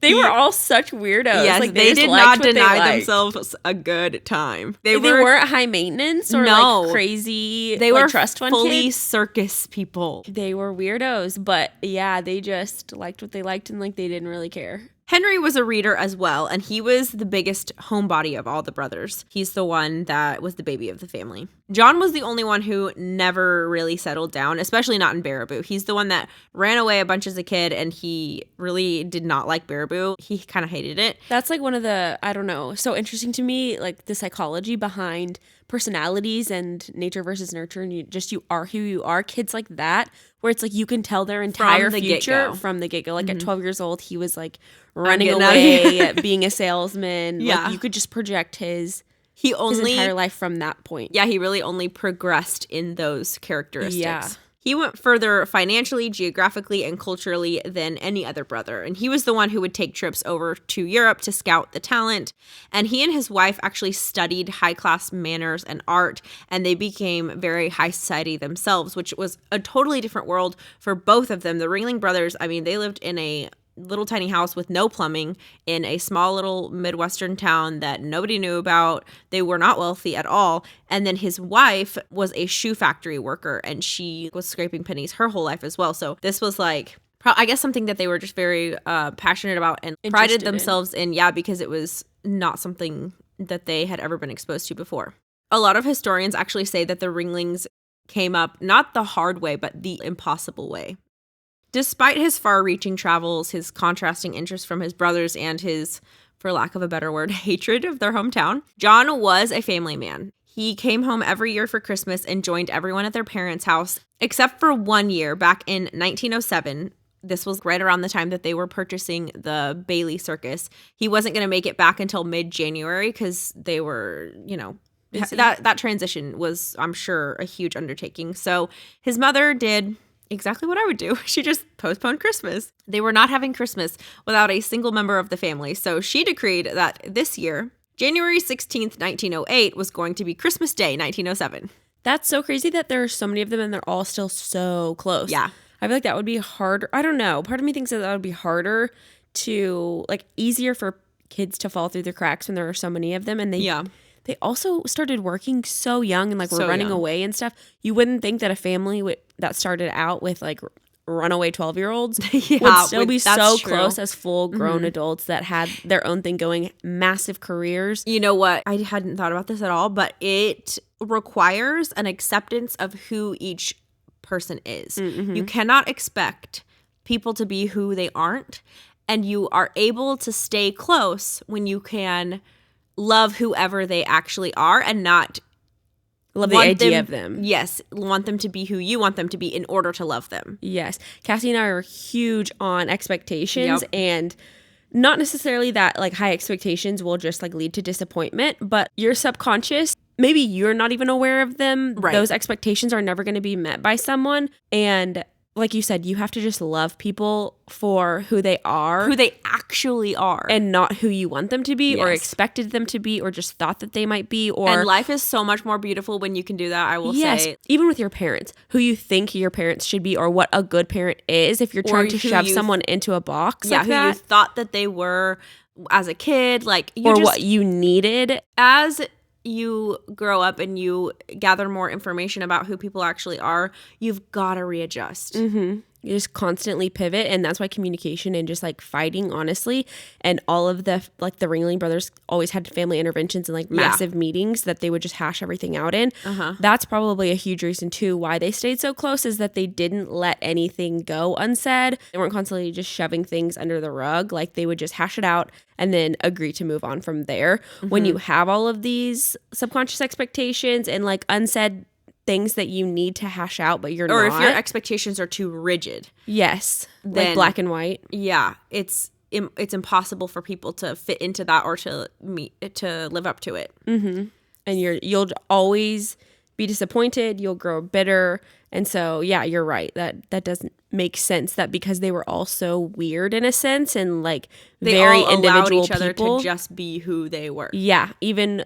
They were all such weirdos. Yes, like, they did not deny themselves a good time. They weren't high maintenance or like crazy. They were trust fund fully kids. circus people. They were weirdos, but yeah, they just liked what they liked and like they didn't really care. Henry was a reader as well, and he was the biggest homebody of all the brothers. He's the one that was the baby of the family. John was the only one who never really settled down, especially not in Baraboo. He's the one that ran away a bunch as a kid, and he really did not like Baraboo. He kind of hated it. That's like one of the, I don't know, so interesting to me, like the psychology behind personalities and nature versus nurture, and you are who you are. Kids like that, where it's like you can tell their entire future from the get-go. Like at 12 years old, he was like running away, being a salesman. Yeah. Like you could just project his entire life from that point. Yeah, he really only progressed in those characteristics. Yeah. He went further financially, geographically, and culturally than any other brother. And he was the one who would take trips over to Europe to scout the talent. And he and his wife actually studied high-class manners and art, and they became very high society themselves, which was a totally different world for both of them. The Ringling Brothers, I mean, they lived in a little tiny house with no plumbing in a small little Midwestern town that nobody knew about. They were not wealthy at all. And then his wife was a shoe factory worker, and she was scraping pennies her whole life as well. So this was like, I guess, something that they were just very passionate about and prided themselves in. Yeah, because it was not something that they had ever been exposed to before. A lot of historians actually say that the Ringlings came up not the hard way, but the impossible way. Despite his far-reaching travels, his contrasting interests from his brothers, and his, for lack of a better word, hatred of their hometown, John was a family man. He came home every year for Christmas and joined everyone at their parents' house, except for 1 year back in 1907. This was right around the time that they were purchasing the Bailey Circus. He wasn't going to make it back until mid-January because they were, that transition was, I'm sure, a huge undertaking. So his mother did exactly what I would do. She just postponed Christmas. They were not having Christmas without a single member of the family. So she decreed that this year, January 16th, 1908, was going to be Christmas Day, 1907. That's so crazy that there are so many of them and they're all still so close. Yeah. I feel like that would be harder. I don't know. Part of me thinks that would be harder to, like, easier for kids to fall through the cracks when there are so many of them. And they also started working so young and like were running away and stuff. You wouldn't think that a family that started out with like runaway 12-year-olds would still be so close as full-grown adults that had their own thing going, massive careers. You know what? I hadn't thought about this at all, but it requires an acceptance of who each person is. You cannot expect people to be who they aren't, and you are able to stay close when you can love whoever they actually are and not love the idea of them. Yes, want them to be who you want them to be in order to love them. Yes. Cassie and I are huge on expectations, and not necessarily that like high expectations will just like lead to disappointment, but your subconscious, maybe you're not even aware of them. Right. Those expectations are never going to be met by someone, and like you said, you have to just love people for who they are. Who they actually are. And not who you want them to be or expected them to be or just thought that they might be. And life is so much more beautiful when you can do that, I will say. Even with your parents, who you think your parents should be or what a good parent is, if you're trying to shove someone into a box like that. Who you thought that they were as a kid. Like, or what you needed. As you grow up and you gather more information about who people actually are, you've got to readjust. You just constantly pivot, and that's why communication and just like fighting, honestly, and all of the like the Ringling Brothers always had family interventions and like massive meetings that they would just hash everything out in. That's probably a huge reason too why they stayed so close, is that they didn't let anything go unsaid. They weren't constantly just shoving things under the rug. Like they would just hash it out and then agree to move on from there. When you have all of these subconscious expectations and like unsaid things that you need to hash out, but you're not. Or if your expectations are too rigid. Yes. Then, like black and white. Yeah. It's impossible for people to fit into that or to live up to it. And you'll always be disappointed. You'll grow bitter. And so, yeah, you're right. That doesn't make sense, that because they were all so weird in a sense and like they very all individual allowed each other people to just be who they were. Yeah. Even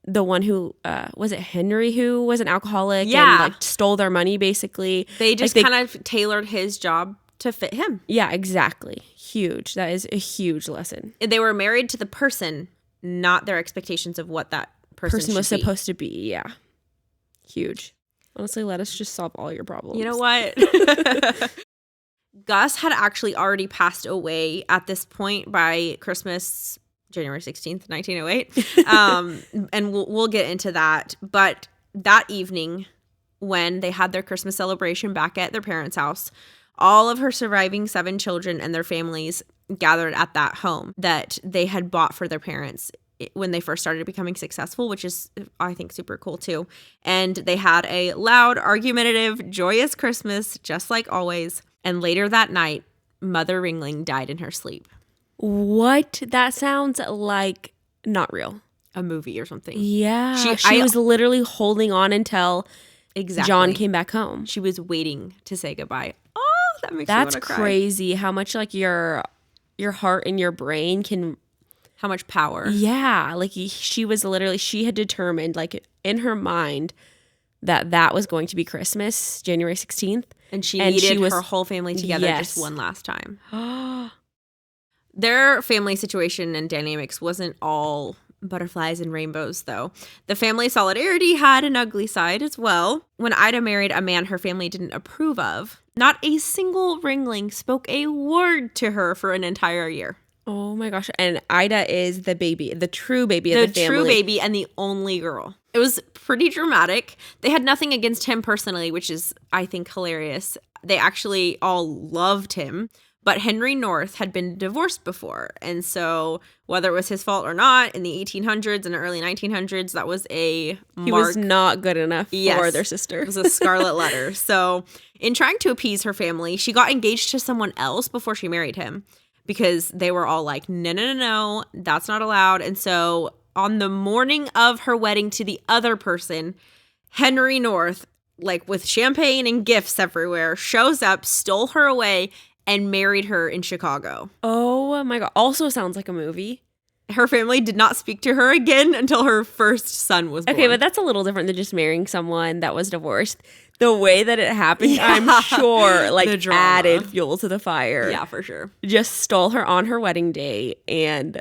the one who was it Henry who was an alcoholic Yeah. and like stole their money basically. They just kind of tailored his job to fit him. Yeah, exactly. Huge. That is a huge lesson. They were married to the person, not their expectations of what that person was should be. supposed to be. Yeah. Huge. Honestly, let us just solve all your problems. You know what? Gus had actually already passed away at this point by Christmas, January 16th, 1908. And we'll get into that. But that evening, when they had their Christmas celebration back at their parents' house, all of her surviving 7 children and their families gathered at that home that they had bought for their parents when they first started becoming successful, which is, I think, super cool too. And they had a loud, argumentative, joyous Christmas, just like always. And later that night, Mother Ringling died in her sleep. What? That sounds like not real. A movie or something. Yeah. She was literally holding on until John came back home. She was waiting to say goodbye. Oh, that makes me want to cry. That's crazy how much like your heart and your brain can... How much power. Yeah. Like she was literally, she had determined like in her mind that was going to be Christmas, January 16th. And she needed her whole family together just one last time. Their family situation and dynamics wasn't all butterflies and rainbows, though. The family solidarity had an ugly side as well. When Ida married a man her family didn't approve of, not a single Ringling spoke a word to her for an entire year. Oh my gosh. And Ida is the baby, the true baby of the family. The true baby and the only girl. It was pretty dramatic. They had nothing against him personally, which is, I think, hilarious. They actually all loved him. But Henry North had been divorced before. And so whether it was his fault or not, in the 1800s and early 1900s, that was a mark. He was not good enough for their sister. It was a scarlet letter. So in trying to appease her family, she got engaged to someone else before she married him. Because they were all like, no, that's not allowed. And so on the morning of her wedding to the other person, Henry North, like with champagne and gifts everywhere, shows up, stole her away, and married her in Chicago. Oh my God. Also sounds like a movie. Her family did not speak to her again until her first son was born. Okay, but that's a little different than just marrying someone that was divorced. The way that it happened, I'm sure, like added fuel to the fire. Yeah, for sure. Just stole her on her wedding day and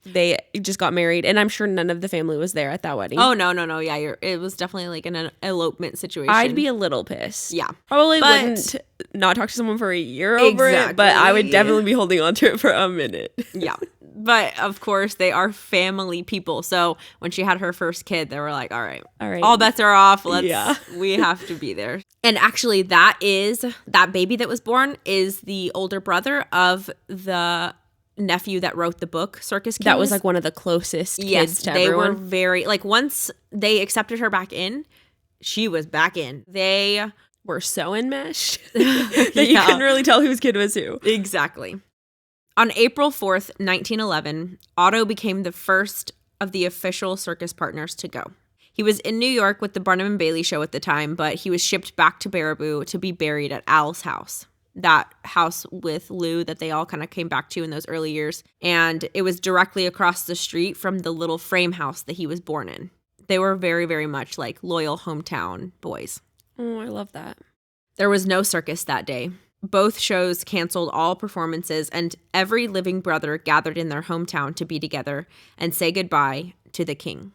they just got married. And I'm sure none of the family was there at that wedding. Oh, no. Yeah, it was definitely like an elopement situation. I'd be a little pissed. Yeah. Probably wouldn't not talk to someone for a year over it, but I would definitely be holding on to it for a minute. Yeah. But of course, they are family people. So when she had her first kid, they were like, all right, all bets are off. We have to be there. And actually, that baby that was born is the older brother of the nephew that wrote the book, Circus Kings. That was like one of the closest kids to everyone. They were very, like once they accepted her back in, she was back in. They were so enmeshed that you couldn't really tell whose kid was who. Exactly. On April 4th, 1911, Otto became the first of the official circus partners to go. He was in New York with the Barnum Bailey show at the time, but he was shipped back to Baraboo to be buried at Al's house. That house with Lou that they all kind of came back to in those early years. And it was directly across the street from the little frame house that he was born in. They were very, very much like loyal hometown boys. Oh, I love that. There was no circus that day. Both shows canceled all performances, and every living brother gathered in their hometown to be together and say goodbye to the king.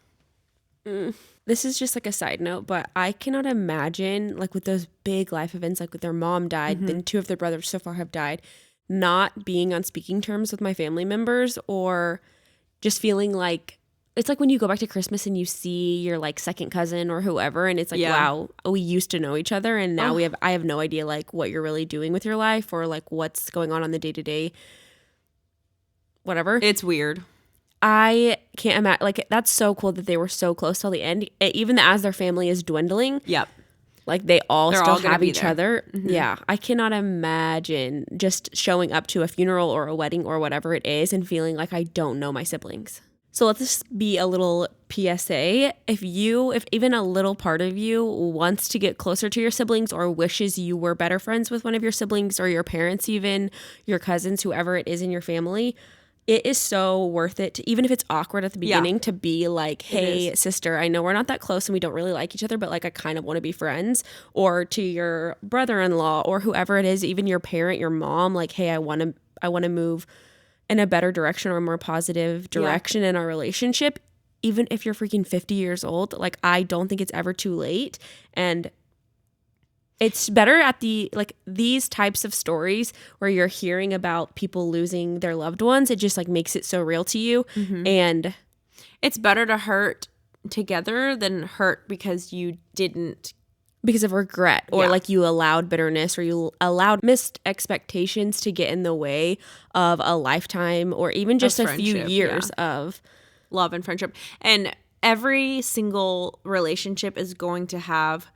This is just like a side note, but I cannot imagine, like with those big life events, like with their mom died, then 2 of their brothers so far have died, not being on speaking terms with my family members, or just feeling like, it's like when you go back to Christmas and you see your like second cousin or whoever, and it's like, wow, we used to know each other, and now I have no idea like what you're really doing with your life or like what's going on the day-to-day, whatever. It's weird. I can't imagine, like that's so cool that they were so close till the end, even as their family is dwindling. Yep. Like they're all have each other. Mm-hmm. Yeah. I cannot imagine just showing up to a funeral or a wedding or whatever it is and feeling like I don't know my siblings. So let this be a little PSA. If even a little part of you wants to get closer to your siblings or wishes you were better friends with one of your siblings or your parents, even your cousins, whoever it is in your family, it is so worth it to, even if it's awkward at the beginning, to be like, hey, sister, I know we're not that close and we don't really like each other, but like I kind of want to be friends. Or to your brother-in-law or whoever it is, even your parent, your mom, like, hey, I want to move in a better direction or a more positive direction in our relationship. Even if you're freaking 50 years old, like, I don't think it's ever too late. And it's better at these types of stories where you're hearing about people losing their loved ones. It just like makes it so real to you. And it's better to hurt together than hurt because you didn't. Because of regret or like you allowed bitterness or you allowed missed expectations to get in the way of a lifetime or even just a few years of love and friendship. And every single relationship is going to have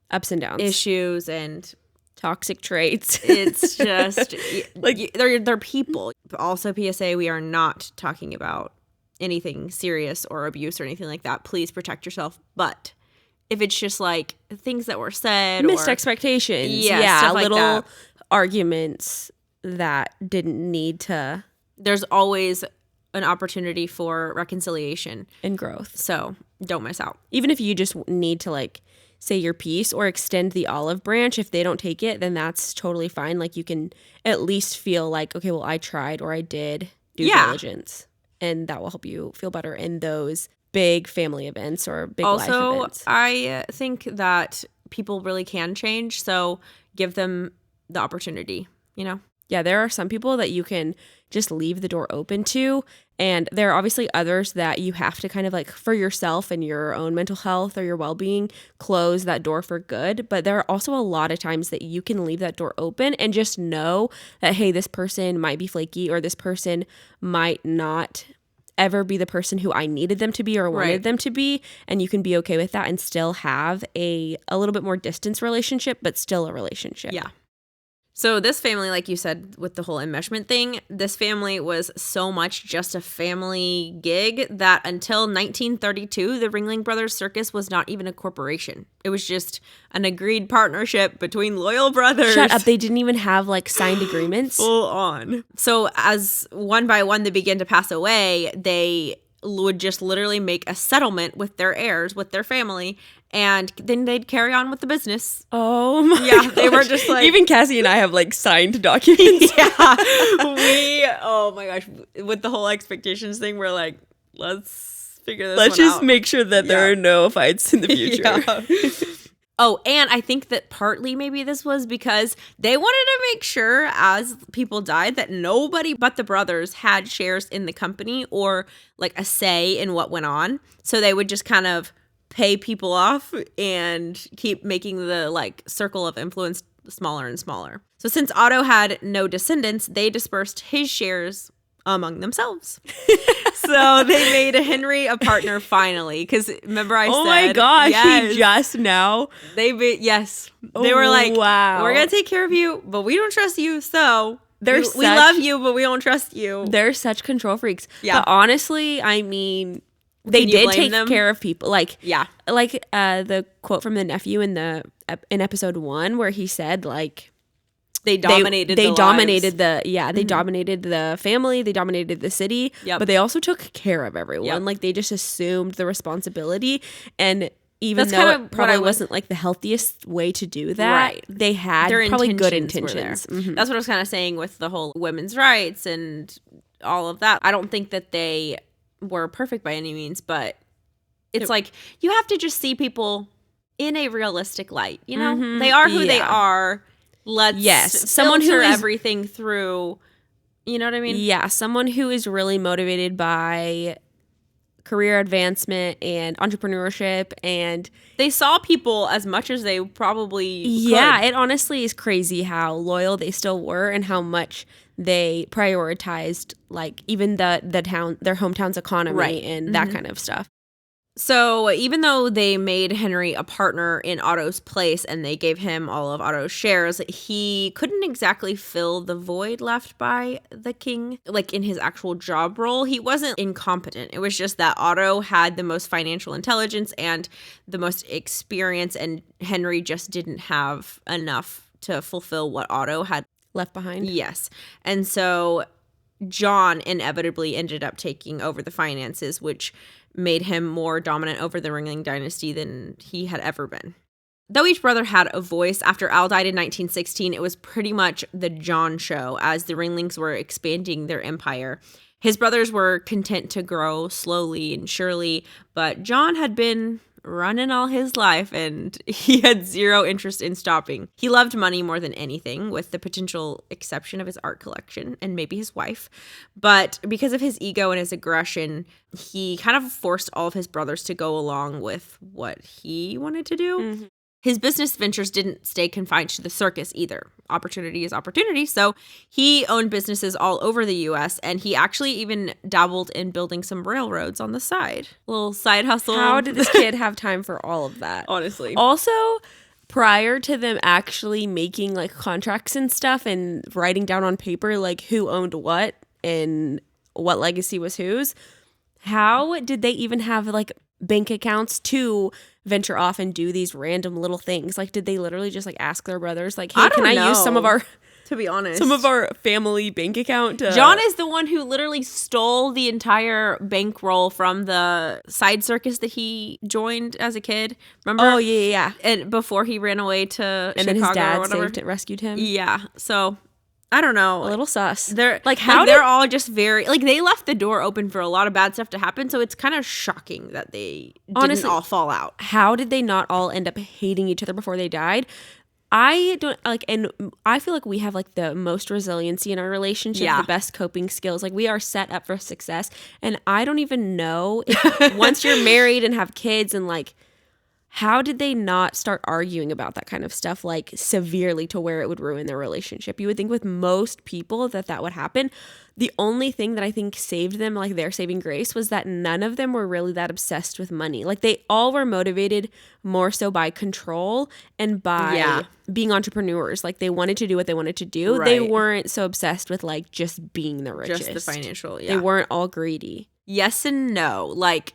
ups and downs, issues and toxic traits. It's just like they're people. Also, PSA, we are not talking about anything serious or abuse or anything like that. Please protect yourself. But if it's just like things that were said, missed expectations, little like arguments that didn't need to. There's always an opportunity for reconciliation and growth. So don't miss out. Even if you just need to like say your piece or extend the olive branch, if they don't take it, then that's totally fine. Like you can at least feel like, okay, well, I tried or I did due diligence, and that will help you feel better in those big family events or big life events. I think that people really can change, so give them the opportunity, you know? Yeah, there are some people that you can just leave the door open to, and there are obviously others that you have to kind of like, for yourself and your own mental health or your well-being, close that door for good. But there are also a lot of times that you can leave that door open and just know that, hey, this person might be flaky or this person might not ever be the person who I needed them to be or wanted them to be, and you can be okay with that and still have a little bit more distance relationship, but still a relationship. Yeah. So this family, like you said, with the whole enmeshment thing, this family was so much just a family gig that until 1932, the Ringling Brothers Circus was not even a corporation. It was just an agreed partnership between loyal brothers. Shut up. They didn't even have like signed agreements. Full on. So as one by one they began to pass away, they would just literally make a settlement with their heirs, with their family, and then they'd carry on with the business. Oh my gosh. They were just like, even Cassie and I have like signed documents. Oh my gosh, with the whole expectations thing, we're like, let's figure this let's one just out. make sure that there are no fights in the future. Oh, and I think that partly maybe this was because they wanted to make sure as people died that nobody but the brothers had shares in the company or like a say in what went on. So they would just kind of pay people off and keep making the like circle of influence smaller and smaller. So since Otto had no descendants, they dispersed his shares among themselves. So they made Henry a partner finally, because remember I said, oh my gosh, he just now. They were like, wow, we're gonna take care of you, but we don't trust you, so we love you, but we don't trust you. They're such control freaks. Yeah. But honestly, I mean, they did take care of people. Like, like the quote from the nephew in episode 1 where he said like, They dominated the family, they dominated the city, but they also took care of everyone. Like they just assumed the responsibility, and even though it probably wasn't like the healthiest way to do that, they had probably good intentions. Mm-hmm. That's what I was kind of saying with the whole women's rights and all of that. I don't think that they were perfect by any means, but it's like you have to just see people in a realistic light, you know? Mm-hmm. They are who they are. Let's someone who is everything through, you know what I mean? Yeah, someone who is really motivated by career advancement and entrepreneurship, and they saw people as much as they probably could. It honestly is crazy how loyal they still were and how much they prioritized like even their hometown's economy and that kind of stuff. So even though they made Henry a partner in Otto's place and they gave him all of Otto's shares, he couldn't exactly fill the void left by the king. Like in his actual job role, he wasn't incompetent. It was just that Otto had the most financial intelligence and the most experience, and Henry just didn't have enough to fulfill what Otto had left behind. Yes. And so John inevitably ended up taking over the finances, which made him more dominant over the Ringling dynasty than he had ever been. Though each brother had a voice, after Al died in 1916, it was pretty much the John show as the Ringlings were expanding their empire. His brothers were content to grow slowly and surely, but John had been running all his life and he had zero interest in stopping. He loved money more than anything, with the potential exception of his art collection and maybe his wife. But because of his ego and his aggression, he kind of forced all of his brothers to go along with what he wanted to do. Mm-hmm. His business ventures didn't stay confined to the circus either. Opportunity is opportunity. So he owned businesses all over the U.S., and he actually even dabbled in building some railroads on the side. Little side hustle. How did this kid have time for all of that? Honestly. Also, prior to them actually making like contracts and stuff and writing down on paper like who owned what and what legacy was whose, how did they even have like bank accounts to venture off and do these random little things? Like, did they literally just like ask their brothers like, hey, can I use some of our, to be honest, some of our family bank account? John is the one who literally stole the entire bankroll from the side circus that he joined as a kid. Remember? Oh yeah. And before he ran away to and Chicago then his dad or whatever, rescued him. Yeah. So I don't know. A little sus. They're like how they're all just very like they left the door open for a lot of bad stuff to happen. So it's kind of shocking that they didn't all fall out. How did they not all end up hating each other before they died? I don't like, and I feel like we have like the most resiliency in our relationship, the best coping skills. Like we are set up for success. And I don't even know if once you're married and have kids and like, how did they not start arguing about that kind of stuff like severely to where it would ruin their relationship? You would think with most people that would happen. The only thing that I think saved them, like their saving grace, was that none of them were really that obsessed with money. Like they all were motivated more so by control and by being entrepreneurs. Like they wanted to do what they wanted to do. Right. They weren't so obsessed with like just being the richest. Just the financial, They weren't all greedy. Yes and no. Like,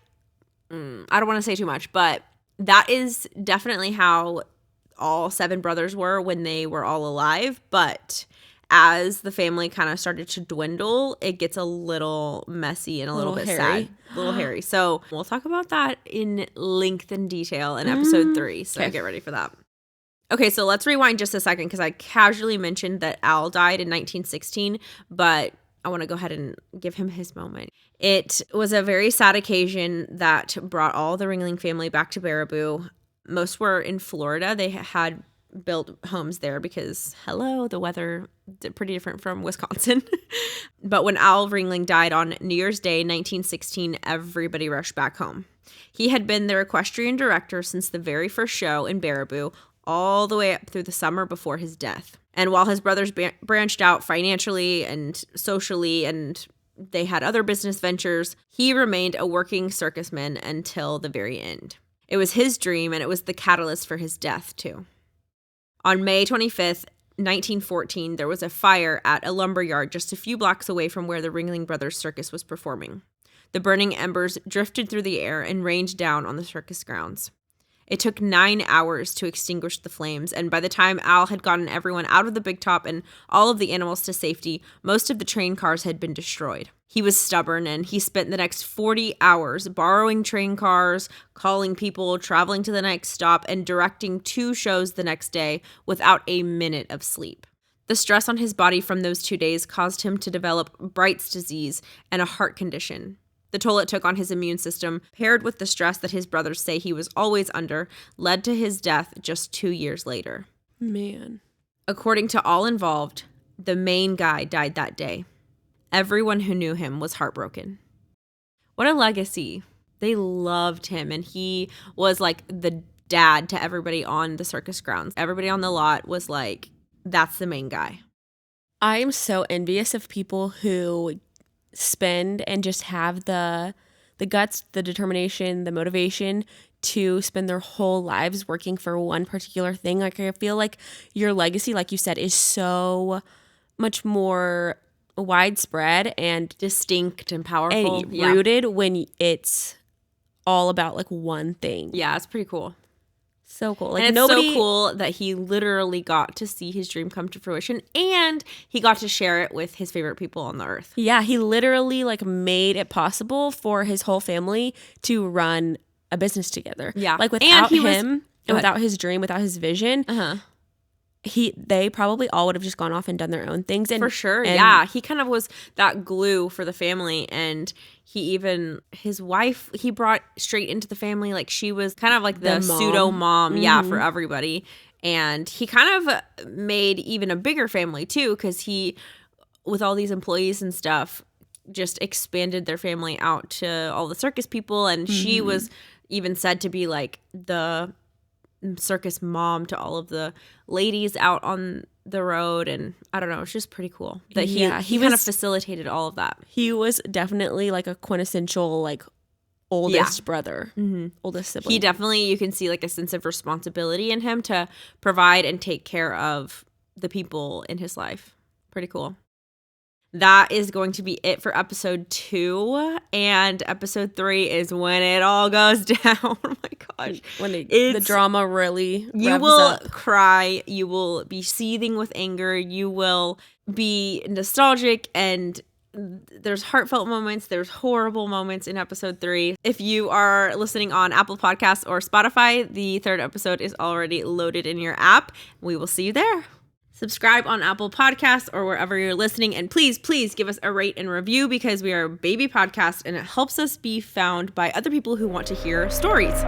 I don't want to say too much, but that is definitely how all 7 brothers were when they were all alive. But as the family kind of started to dwindle, it gets a little messy and a little bit sad. A little hairy. So we'll talk about that in length and detail in episode 3. So get ready for that. Okay, so let's rewind just a second because I casually mentioned that Al died in 1916, but I want to go ahead and give him his moment. It was a very sad occasion that brought all the Ringling family back to Baraboo. Most were in Florida. They had built homes there because, the weather pretty different from Wisconsin. But when Al Ringling died on New Year's Day, 1916, everybody rushed back home. He had been their equestrian director since the very first show in Baraboo, all the way up through the summer before his death. And while his brothers branched out financially and socially, and they had other business ventures, he remained a working circusman until the very end. It was his dream, and it was the catalyst for his death, too. On May 25th, 1914, there was a fire at a lumber yard just a few blocks away from where the Ringling Brothers Circus was performing. The burning embers drifted through the air and rained down on the circus grounds. It took 9 hours to extinguish the flames, and by the time Al had gotten everyone out of the big top and all of the animals to safety, most of the train cars had been destroyed. He was stubborn, and he spent the next 40 hours borrowing train cars, calling people, traveling to the next stop, and directing 2 shows the next day without a minute of sleep. The stress on his body from those 2 days caused him to develop Bright's disease and a heart condition. The toll it took on his immune system, paired with the stress that his brothers say he was always under, led to his death just 2 years later. Man. According to all involved, the main guy died that day. Everyone who knew him was heartbroken. What a legacy. They loved him, and he was like the dad to everybody on the circus grounds. Everybody on the lot was like, that's the main guy. I am so envious of people who spend and just have the guts, the determination, the motivation to spend their whole lives working for one particular thing. Like I feel like your legacy, like you said, is so much more widespread and distinct and powerful and rooted when it's all about like one thing. Yeah, it's pretty cool. So cool. Like, and it's so cool that he literally got to see his dream come to fruition, and he got to share it with his favorite people on the earth. Yeah, he literally like made it possible for his whole family to run a business together. Yeah. Like without him and without his dream, without his vision, they probably all would have just gone off and done their own things. And, for sure. Yeah. He kind of was that glue for the family. And his wife, he brought straight into the family. Like, she was kind of like the pseudo mom. Mm-hmm. Yeah. For everybody. And he kind of made even a bigger family too. 'Cause he, with all these employees and stuff, just expanded their family out to all the circus people. And she was even said to be like the circus mom to all of the ladies out on the road. And I don't know, it's just pretty cool that he kind of facilitated all of that. He was definitely like a quintessential like oldest brother, oldest sibling. He definitely, you can see like a sense of responsibility in him to provide and take care of the people in his life. Pretty cool. That is going to be it for episode 2. And episode 3 is when it all goes down. Oh my gosh. When the drama really revs You will up. cry. You will be seething with anger. You will be nostalgic, and there's heartfelt moments. There's horrible moments in episode 3. If you are listening on Apple Podcasts or Spotify, the 3rd episode is already loaded in your app. We will see you there. Subscribe on Apple Podcasts or wherever you're listening. And please, please give us a rate and review, because we are a baby podcast and it helps us be found by other people who want to hear stories.